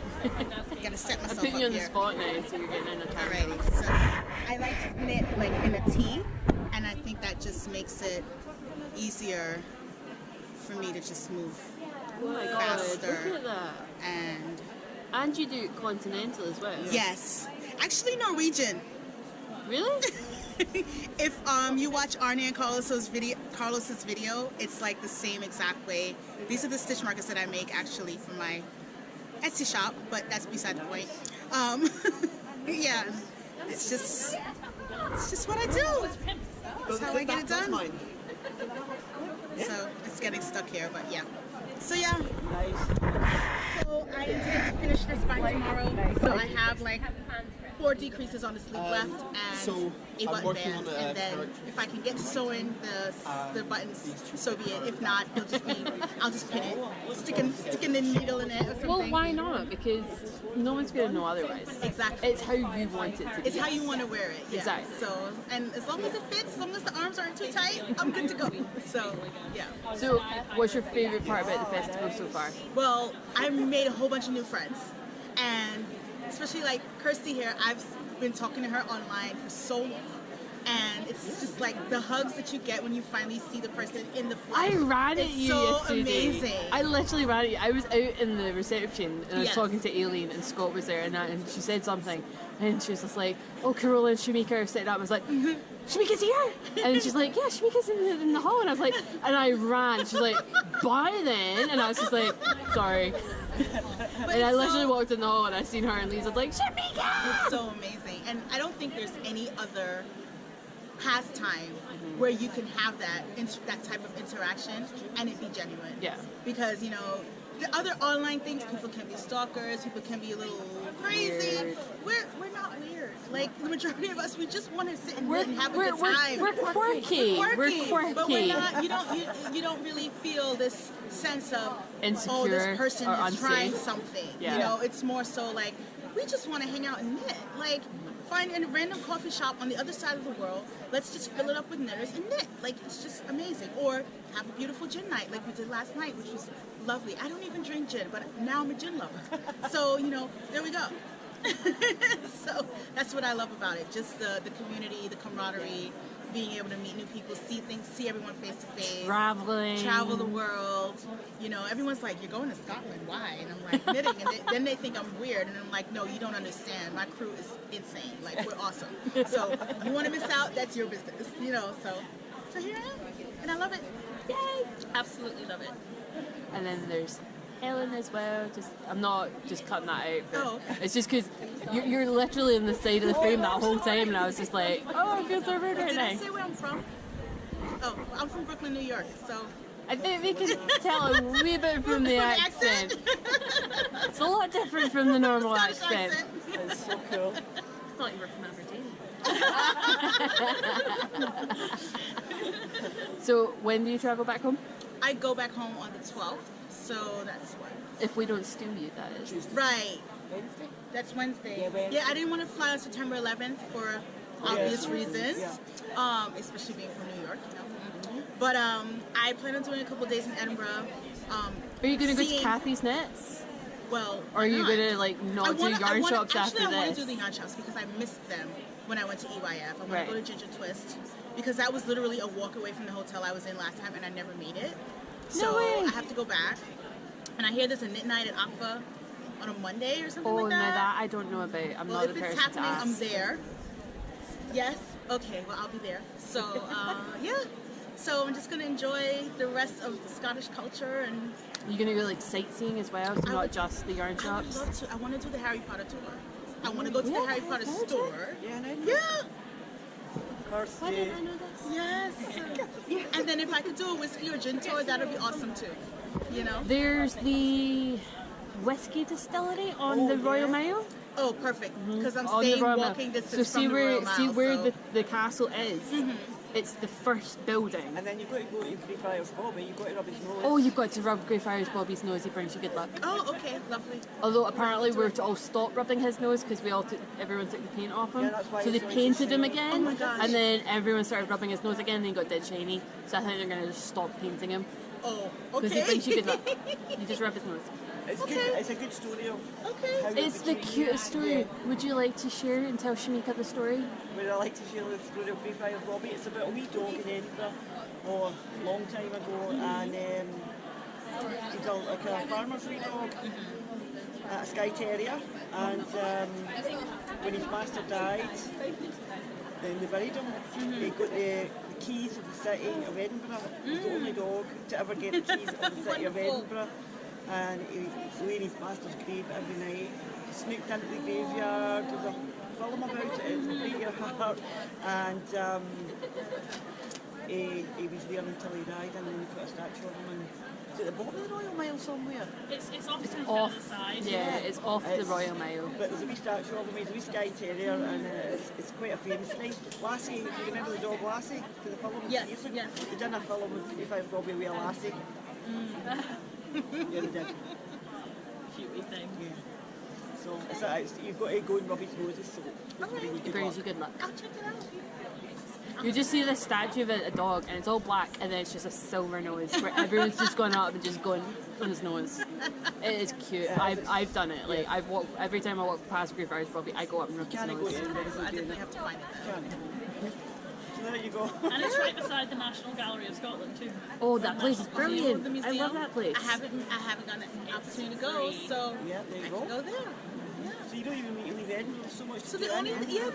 Speaker 5: Gotta set
Speaker 6: I'm
Speaker 5: myself
Speaker 6: putting
Speaker 5: up
Speaker 6: you on the
Speaker 5: here.
Speaker 6: spot now, so you're getting in the camera.
Speaker 5: Alrighty. So I like to knit like in a T, and I think that just makes it easier for me to just move
Speaker 6: Oh my god,
Speaker 5: faster.
Speaker 6: look at that. And you do continental as well.
Speaker 5: Yes, actually Norwegian.
Speaker 6: Really?
Speaker 5: If you watch Arne and Carlos's video, it's like the same exact way. These are the stitch markers that I make actually for my Etsy shop, but that's beside the point. Yeah, it's just what I do. That's how I get it done.
Speaker 7: Mine.
Speaker 5: So it's getting stuck here, but yeah. So yeah.
Speaker 7: Nice.
Speaker 5: So I intend to finish this by tomorrow. So I have like 4 decreases on the sleeve left and
Speaker 7: so
Speaker 5: a
Speaker 7: I'm
Speaker 5: button
Speaker 7: working
Speaker 5: band.
Speaker 7: on a
Speaker 5: And then
Speaker 7: character.
Speaker 5: if I can get to sewing the buttons, so be it. If not, it'll just be, I'll just pin it, sticking the needle in it or something.
Speaker 6: Well, why not? Because no one's going to know otherwise.
Speaker 5: Exactly.
Speaker 6: It's how you want it to be.
Speaker 5: It's how you want to wear it. Yeah.
Speaker 6: Exactly.
Speaker 5: So, and as long as it fits, as long as the arms aren't too tight, I'm good to go. So, yeah.
Speaker 6: So, what's your favourite part about the festival so far?
Speaker 5: Well, I made a whole bunch of new friends, and especially like Kirsty here, I've been talking to her online for so long, and it's just like the hugs that you get when you finally see the person in the flesh.
Speaker 6: I ran at
Speaker 5: It's
Speaker 6: you
Speaker 5: so
Speaker 6: yesterday.
Speaker 5: amazing.
Speaker 6: I literally ran at you. I was out in the reception and I was
Speaker 5: Yes.
Speaker 6: talking to Aileen and Scott was there and she said something and she was just like, oh, Carola and Shamika are setting up. I was like, Shamika's here! And she's like, yeah, Shamika's in the hall. And I was like, and I ran. She's like, bye then. And I was just like, sorry. And I literally walked in the hall and I seen her and Lisa was like, Shamika!
Speaker 5: It's so amazing, and I don't think there's any other pastime where you can have that type of interaction and it be genuine.
Speaker 6: Yeah.
Speaker 5: Because the other online things, people can be stalkers, people can be a little crazy.
Speaker 6: Weird.
Speaker 5: We're not weird. Like the majority of us, we just want to sit and
Speaker 6: We're,
Speaker 5: knit and have a
Speaker 6: we're,
Speaker 5: good
Speaker 6: we're,
Speaker 5: time.
Speaker 6: we're quirky. We're quirky.
Speaker 5: But we're not. You don't really feel this sense of
Speaker 6: Insecure
Speaker 5: oh, this person
Speaker 6: or
Speaker 5: is trying
Speaker 6: unsafe.
Speaker 5: something.
Speaker 6: Yeah.
Speaker 5: It's more so like we just want to hang out and knit. Like find a random coffee shop on the other side of the world. Let's just fill it up with knitters and knit. Like it's just amazing. Or have a beautiful gin night like we did last night, which was lovely. I don't even drink gin, but now I'm a gin lover. So there we go. So that's what I love about it. Just the community, the camaraderie, being able to meet new people, see things, see everyone face to face. Travel the world. You know, everyone's like, you're going to Scotland, why? And I'm like, knitting. And then they think I'm weird. And I'm like, no, you don't understand. My crew is insane. Like, we're awesome. So you want to miss out, that's your business. You know, so here I am. And I love it. Yay!
Speaker 4: Absolutely love it.
Speaker 6: And then there's Helen as well. I'm not just cutting that out, but it's just because you're literally on the side of the frame that whole time, and I was just like, oh, I feel so rude right
Speaker 5: Did
Speaker 6: now.
Speaker 5: I say where I'm from? Oh, I'm from Brooklyn, New York, so...
Speaker 6: I think we can tell a wee bit from the accent. It's a lot different from the normal accent.
Speaker 7: It's so cool.
Speaker 4: I thought you were from Aberdeen.
Speaker 6: So when do you travel back home?
Speaker 5: I go back home on the 12th, so that's what?
Speaker 6: If we don't steal you, that is.
Speaker 5: Right.
Speaker 7: Wednesday?
Speaker 5: That's Wednesday.
Speaker 7: Wednesday.
Speaker 5: Yeah, I didn't want to fly on September 11th for obvious reasons, especially being from New York, you know. But I plan on doing a couple days in Edinburgh.
Speaker 6: Are you going to go to Kathy's Knits?
Speaker 5: Well,
Speaker 6: or are you going to not do yarn shops after this?
Speaker 5: Actually, I want to do the yarn shops because I missed them when I went to EYF. I want to go to Ginger Twist because that was literally a walk away from the hotel I was in last time and I never made it. So I have to go back. And I hear there's a knit night at Aqua on a Monday or something like that.
Speaker 6: Oh, no, that I don't know about. I'm not the person to ask.
Speaker 5: If it's happening, I'm there. Yes? Okay, well, I'll be there. So, yeah. So I'm just going to enjoy the rest of the Scottish culture. And
Speaker 6: you're going to go like sightseeing as well, so not just the yarn shops?
Speaker 5: I would love to. I want to do the Harry Potter tour. I want to go to the Harry Potter store. Yeah.
Speaker 6: Why didn't I know this?
Speaker 5: Yes. And then if I could do a whiskey or gin tour, that would be awesome too. You know?
Speaker 6: There's the whiskey distillery on the Royal Mile.
Speaker 5: Oh, perfect. Because I'm staying walking distance from the Royal Mile.
Speaker 6: See where the castle is? It's the first building.
Speaker 7: And then you've got to go to Greyfriars Bobby, you've got to rub his nose.
Speaker 6: Oh, you've got to rub Greyfriars Bobby's nose, he brings you good luck.
Speaker 5: Oh, okay, lovely.
Speaker 6: Although apparently we're to all stop rubbing his nose because everyone took the paint off him. So they painted him again.
Speaker 5: Oh my gosh.
Speaker 6: And then everyone started rubbing his nose again and he got dead shiny. So I think they're going to just stop painting him.
Speaker 5: Oh, okay.
Speaker 6: Because he brings you good luck. You just rub his nose.
Speaker 7: It's good. It's a good story of how
Speaker 6: it's the cutest story. Yeah. Would you like to share and tell Shamika the story?
Speaker 7: Would I like to share the story of Greyfriars Bobby? It's about a wee dog in Edinburgh a long time ago, and he's like a farmer's wee dog, a Skye Terrier, and when his master died, then they buried him. He got the keys of the city of Edinburgh. He's the only dog to ever get the keys of the city of Edinburgh. And he lay in his master's grave every night. He sneaked into the graveyard. There's a film about it, it will break your heart. And he was there until he died, and then they put a statue of him. And is it the bottom of the Royal Mile somewhere?
Speaker 4: It's off the side.
Speaker 6: Yeah, it's off the Royal Mile.
Speaker 7: But there's a wee statue of him. He's a wee Skye Terrier, and it's quite a famous thing. Lassie, if you remember the dog Lassie for the film?
Speaker 5: Yes.
Speaker 7: They done a film with Greyfriars Bobby with a Lassie. Yeah, they did.
Speaker 4: Cute wee thing.
Speaker 7: Yeah. So you've got to go and rub his noses, so
Speaker 6: it brings you good luck.
Speaker 5: I'll check it out.
Speaker 6: You just see this statue of a dog, and it's all black, and then it's just a silver nose, where everyone's just going up and just going on his nose. It is cute. I've done it. Like I've walked every time I walk past Greyfriars Bobby, I go up and rub his nose.
Speaker 5: I definitely have to find it.
Speaker 7: So there you go.
Speaker 4: And it's right beside the National Gallery of Scotland too.
Speaker 6: Oh, that place is brilliant. I love that place.
Speaker 5: I haven't gotten an opportunity to go, so
Speaker 7: yeah, there you
Speaker 5: I can go there. Yeah.
Speaker 7: So you don't even leave Edinburgh, there's so much
Speaker 5: So
Speaker 7: to
Speaker 5: the
Speaker 7: do.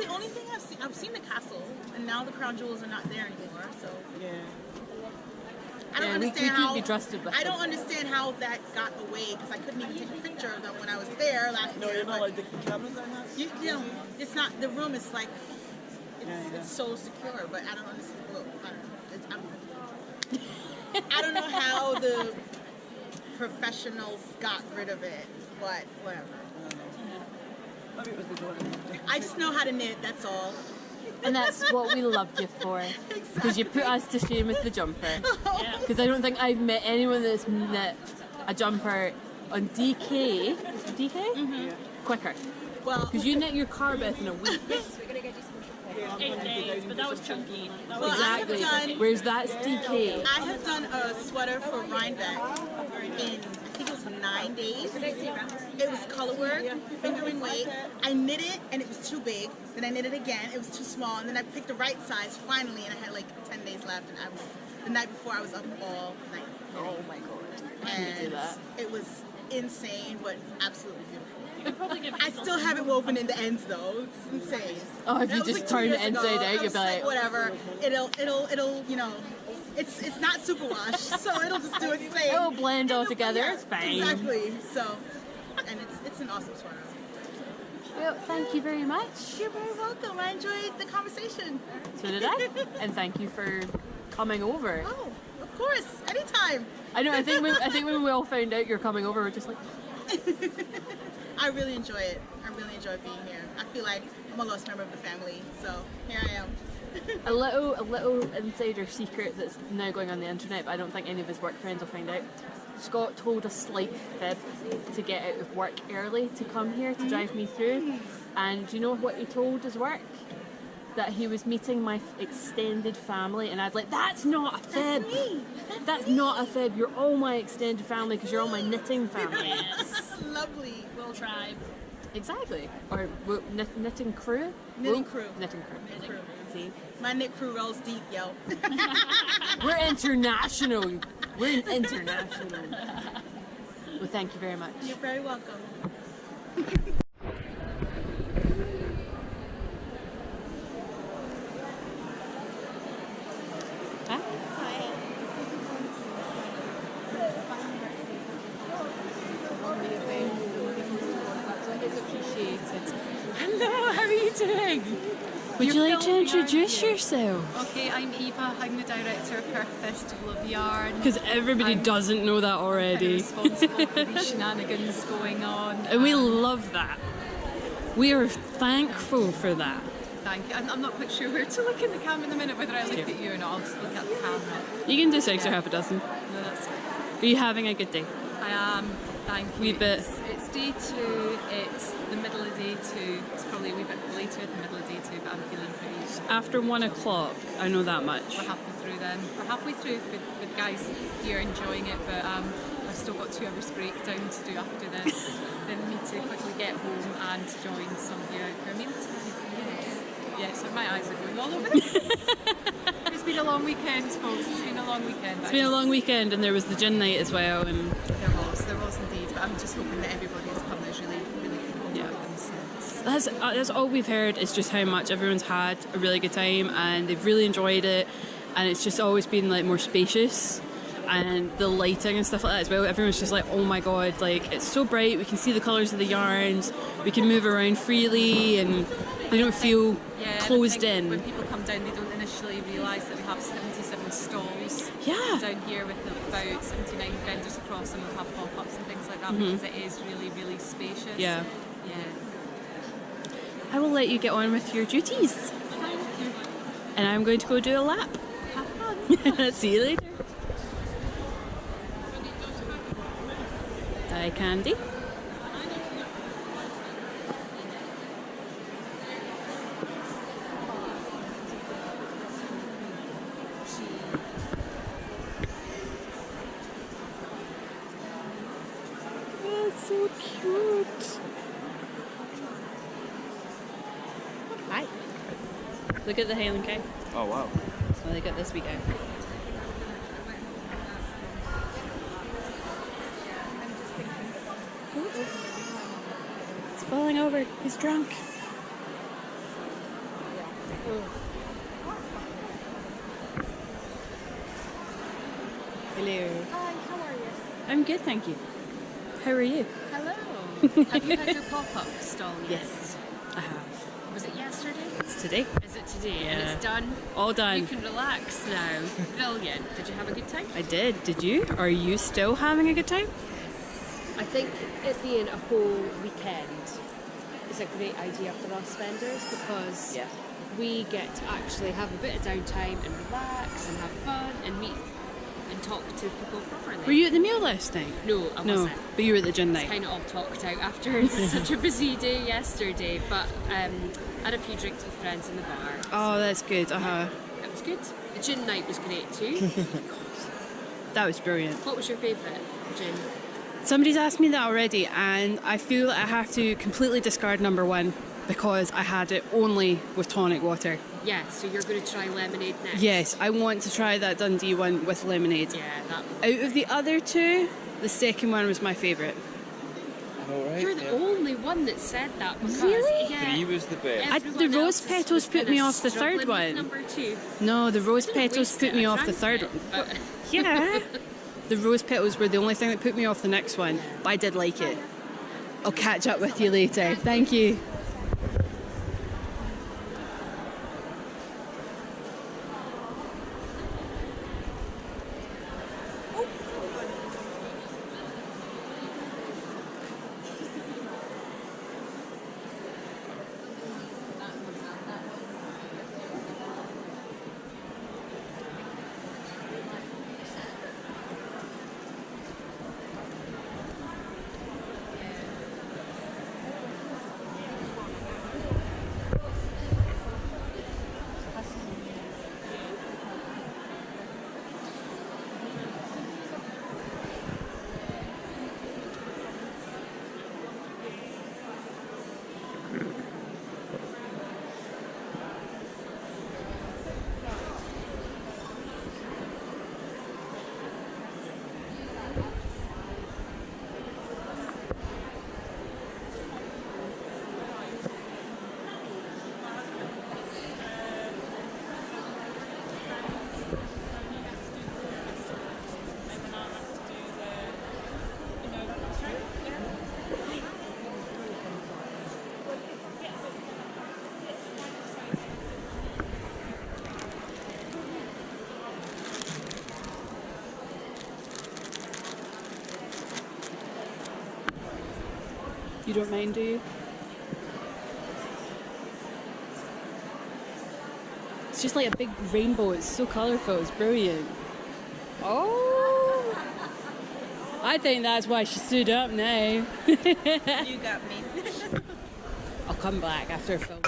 Speaker 5: only thing I've seen the castle, and now the crown jewels are not there anymore. So
Speaker 7: yeah.
Speaker 5: I don't
Speaker 6: we
Speaker 5: understand
Speaker 6: couldn't be trusted with
Speaker 5: I
Speaker 6: them.
Speaker 5: don't understand how that got away because I couldn't even take a picture of them when I was there last year.
Speaker 7: No, you're not allowed to take cameras on that.
Speaker 5: You know, it's not. The room is like it's so secure, but I don't understand. Well, I don't know how the professionals got rid of it, but whatever.
Speaker 7: Maybe it was the door.
Speaker 6: I just know how to knit, that's all. And that's what we love you for. Because you put us to shame with the jumper. Because I don't think I've met anyone that's knit a jumper on DK. Is it DK? Mm-hmm. Quicker.
Speaker 5: Well,
Speaker 6: because you knit your carbeth in a week.
Speaker 4: 8 days, but that was chunky. That was
Speaker 6: Exactly. Whereas that's DK.
Speaker 5: I have done a sweater for Rhinebeck in, I think it was 9 9 days. It was color work, fingering weight. I knit it and it was too big. Then I knit it again, it was too small. And then I picked the right size finally, and I had like 10 days left. And the night before I was up all night.
Speaker 6: Oh my god.
Speaker 5: And it was insane, but absolutely beautiful.
Speaker 4: You could probably give
Speaker 5: I still haven't woven in the ends though. It's insane.
Speaker 6: Oh, if
Speaker 5: That
Speaker 6: you
Speaker 5: was
Speaker 6: just
Speaker 5: like 2
Speaker 6: turn
Speaker 5: years
Speaker 6: it inside
Speaker 5: ago.
Speaker 6: out,
Speaker 5: I
Speaker 6: you'll
Speaker 5: was
Speaker 6: be like,
Speaker 5: whatever. It'll, you know, it's not superwash, so it'll just do its thing.
Speaker 6: it'll blend all together.
Speaker 5: Yeah,
Speaker 6: It's fine.
Speaker 5: Exactly. So, and it's an awesome sweater.
Speaker 6: Well, thank you very much.
Speaker 5: You're very welcome. I enjoyed the conversation.
Speaker 6: So did I. And thank you for coming over.
Speaker 5: Oh, of course, anytime.
Speaker 6: I know. I think when we all found out you're coming over, we're just like,
Speaker 5: I really enjoy it. I really enjoy being here. I feel like I'm a lost member of the family, so here I am.
Speaker 6: a little insider secret that's now going on the internet, but I don't think any of his work friends will find out. Scott told a slight fib to get out of work early to come here to drive me through. And do you know what he told his work? That he was meeting my extended family, and I was like, that's not a fib.
Speaker 5: That's me.
Speaker 6: That's not a fib. You're all my extended family because you're all my knitting family.
Speaker 5: Lovely.
Speaker 4: Will tribe.
Speaker 6: Exactly. Or knitting crew?
Speaker 5: Knitting crew.
Speaker 6: Knitting crew.
Speaker 5: Knitting crew.
Speaker 6: See?
Speaker 5: My knit crew rolls deep, yo.
Speaker 6: We're international. We're international. Well, thank you very much.
Speaker 5: You're very welcome.
Speaker 6: Huh? It's appreciated. Hello, how are you doing? Would you like to introduce yourself?
Speaker 9: Okay, I'm Eva. I'm the director of PERTH FESTIAL of YARN.
Speaker 6: Because everybody doesn't know that
Speaker 9: I'm
Speaker 6: already.
Speaker 9: responsible for these shenanigans going on.
Speaker 6: And we love that. We are thankful for that.
Speaker 9: Thank you. I'm not quite sure where to look in the camera in a minute, whether I look at you or not. I'll just look at the camera.
Speaker 6: You can do 6 or half a dozen.
Speaker 9: No, that's fine.
Speaker 6: Are you having a good day?
Speaker 9: I am. Thank you.
Speaker 6: Wee bit.
Speaker 9: It's day 2. It's the middle of day 2. It's probably a wee bit later at the middle of day 2, but I'm feeling pretty.
Speaker 6: After 1 o'clock, I know that much.
Speaker 9: We're halfway through then. We're halfway through with guys here enjoying it, but I've still got 2 hours breakdown to do after this. Then we need to quickly get home and join some here out for a meal tonight. Yes. Yeah, so my eyes are going all over the place. It's been a long weekend, folks. It's been a long weekend.
Speaker 6: It's been a long weekend, and there was the gin night as well. And
Speaker 9: There was indeed. But I'm just hoping that everybody has come. There's really good
Speaker 6: Yeah.
Speaker 9: themselves.
Speaker 6: that's all we've heard is just how much everyone's had a really good time, and they've really enjoyed it. And it's just always been like more spacious, and the lighting and stuff like that as well. Everyone's just like, oh my god, like it's so bright. We can see the colours of the yarns. We can move around freely, and they don't feel closed in.
Speaker 9: When people come down, they don't initially realise that we have 77 stalls down here with about 79 vendors across them. We'll have pop-ups and things like that because it is really, really spacious.
Speaker 6: Yeah.
Speaker 9: Yeah.
Speaker 6: I will let you get on with your duties.
Speaker 9: Thank you.
Speaker 6: And I'm going to go do a lap.
Speaker 9: Have fun.
Speaker 6: See you later. Hi, Candy. That's so cute. Hi. Look at the Highland cow.
Speaker 2: Oh wow.
Speaker 6: So they got this week out. It's falling over. He's drunk. Hello.
Speaker 3: Hi, how are you?
Speaker 6: I'm good, thank you. How are you?
Speaker 9: Hello. Have you had your pop-up stall yet?
Speaker 6: Yes, I have.
Speaker 9: Was it yesterday?
Speaker 6: It's today.
Speaker 9: Is it today?
Speaker 6: Yeah.
Speaker 9: And it's done?
Speaker 6: All
Speaker 9: You
Speaker 6: done.
Speaker 9: can relax now. Brilliant. Did you have a good time?
Speaker 6: I did. Did you? Are you still having a good time?
Speaker 10: I think it being a whole weekend is a great idea for us vendors because we get to actually have a bit of downtime and relax and have fun and meet and talk to people properly.
Speaker 6: Were you at the meal last night?
Speaker 10: No, I
Speaker 6: No,
Speaker 10: wasn't.
Speaker 6: but you were at the gin night.
Speaker 10: Kind of all talked out after such a busy day yesterday, but I had a few drinks with friends in the bar.
Speaker 6: Oh, that's good.
Speaker 10: It was good. The gin night was great too.
Speaker 6: That was brilliant.
Speaker 10: What was your favourite gin?
Speaker 6: Somebody's asked me that already, and I feel I have to completely discard number 1 because I had it only with tonic water.
Speaker 10: Yeah, so you're going to try lemonade next?
Speaker 6: Yes, I want to try that Dundee one with lemonade.
Speaker 10: Yeah, that.
Speaker 6: Out of the other 2, the second one was my favourite.
Speaker 11: Alright,
Speaker 10: You're the only one that said that. Because,
Speaker 6: Really?
Speaker 10: Yeah,
Speaker 11: 3 was the best.
Speaker 6: The rose petals put me off the third one.
Speaker 10: Number 2.
Speaker 6: No, the rose petals put me off the third one.
Speaker 10: But
Speaker 6: Yeah. The rose petals were the only thing that put me off the next one, but I did like it. I'll catch up with you later. Thank you. You don't mind, do you? It's just like a big rainbow. It's so colourful. It's brilliant. Oh! I think that's why she stood up now.
Speaker 5: You got me.
Speaker 6: I'll come back after a film.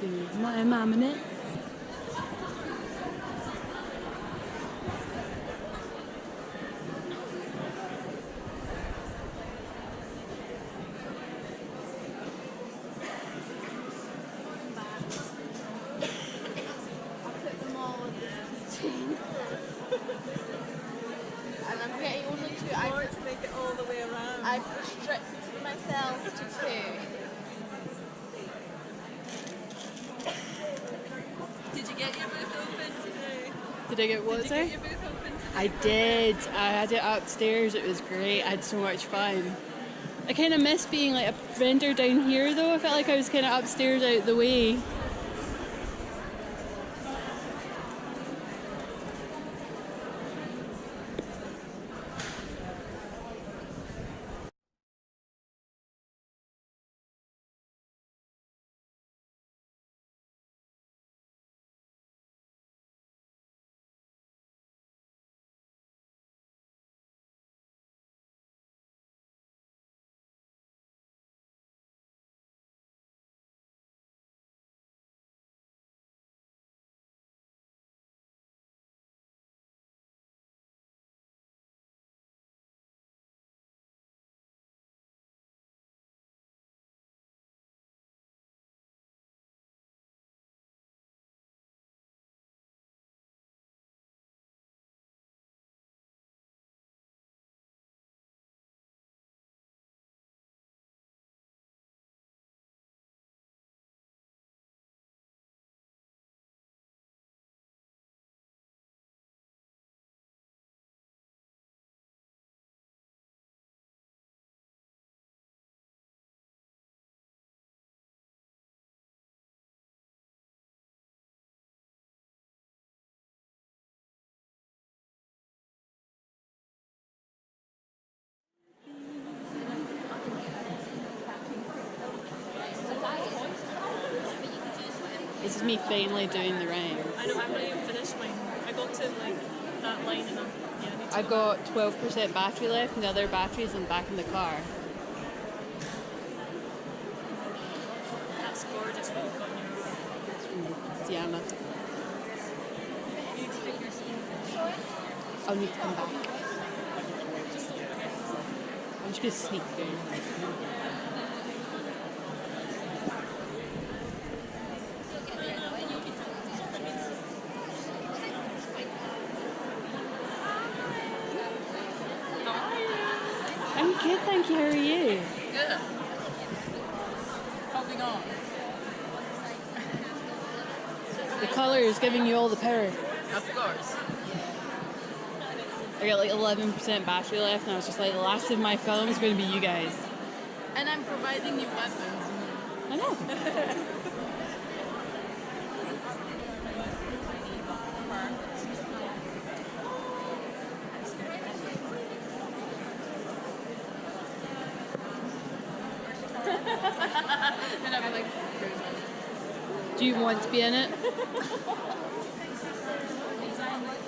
Speaker 6: to my maminette.
Speaker 5: And I'm getting only two. I want to make it all the way around. I've restricted myself to two.
Speaker 4: Did you get your booth open today?
Speaker 6: Did I get what, sir?
Speaker 4: Your booth open?
Speaker 6: I did. I had it upstairs. It was great. I had so much fun. I kind of miss being like a vendor down here though. I felt like I was kind of upstairs out the way. This is me finally doing the rhyme.
Speaker 4: I know, I haven't even finished mine. I got to like that line and
Speaker 6: I've got 12% battery left and the other battery's in the back in the car.
Speaker 4: That's gorgeous what you've got in your
Speaker 6: It's from Diana.
Speaker 4: You need to pick your scene.
Speaker 6: I'll need to come back. I'm just going to sneak through. I'm good, thank you. How are you?
Speaker 4: Good. Holding on.
Speaker 6: The colour is giving you all the power.
Speaker 4: Of course.
Speaker 6: I got like 11% battery left and I was just like, the last of my film is going to be you guys.
Speaker 4: And I'm providing you weapons.
Speaker 6: I know.
Speaker 4: And I'll be like,
Speaker 6: Do you want to be in it?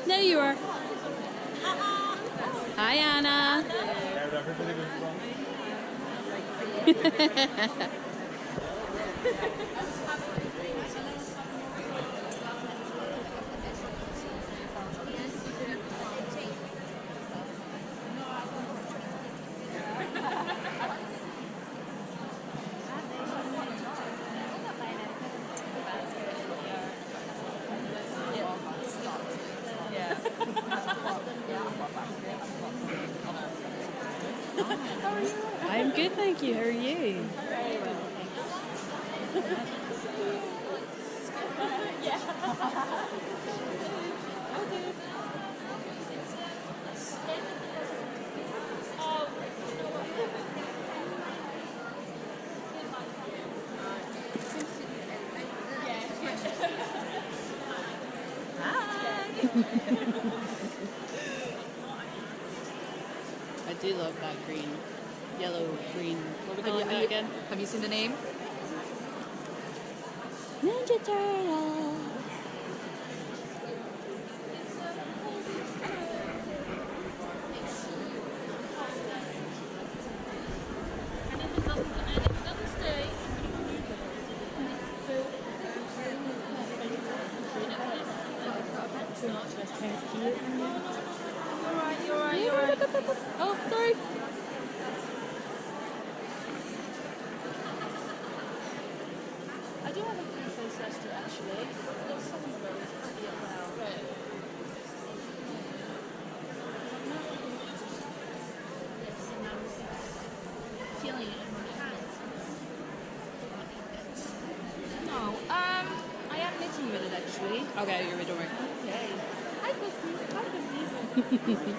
Speaker 6: There you are. Hi, Anna. I'm good, thank you. How are you? I do love that green. Yellow, green. What are we calling that again?
Speaker 9: Have you seen the name?
Speaker 6: Ninja Turtle. Oh, sorry.
Speaker 10: I do have a preface Esther actually. There's some of those as well. Yes, and I'm feeling it in my hands. No, I am knitting with it actually.
Speaker 6: Okay, you're right, don't worry.
Speaker 10: Okay. Hi, Christy. Hi, Christy.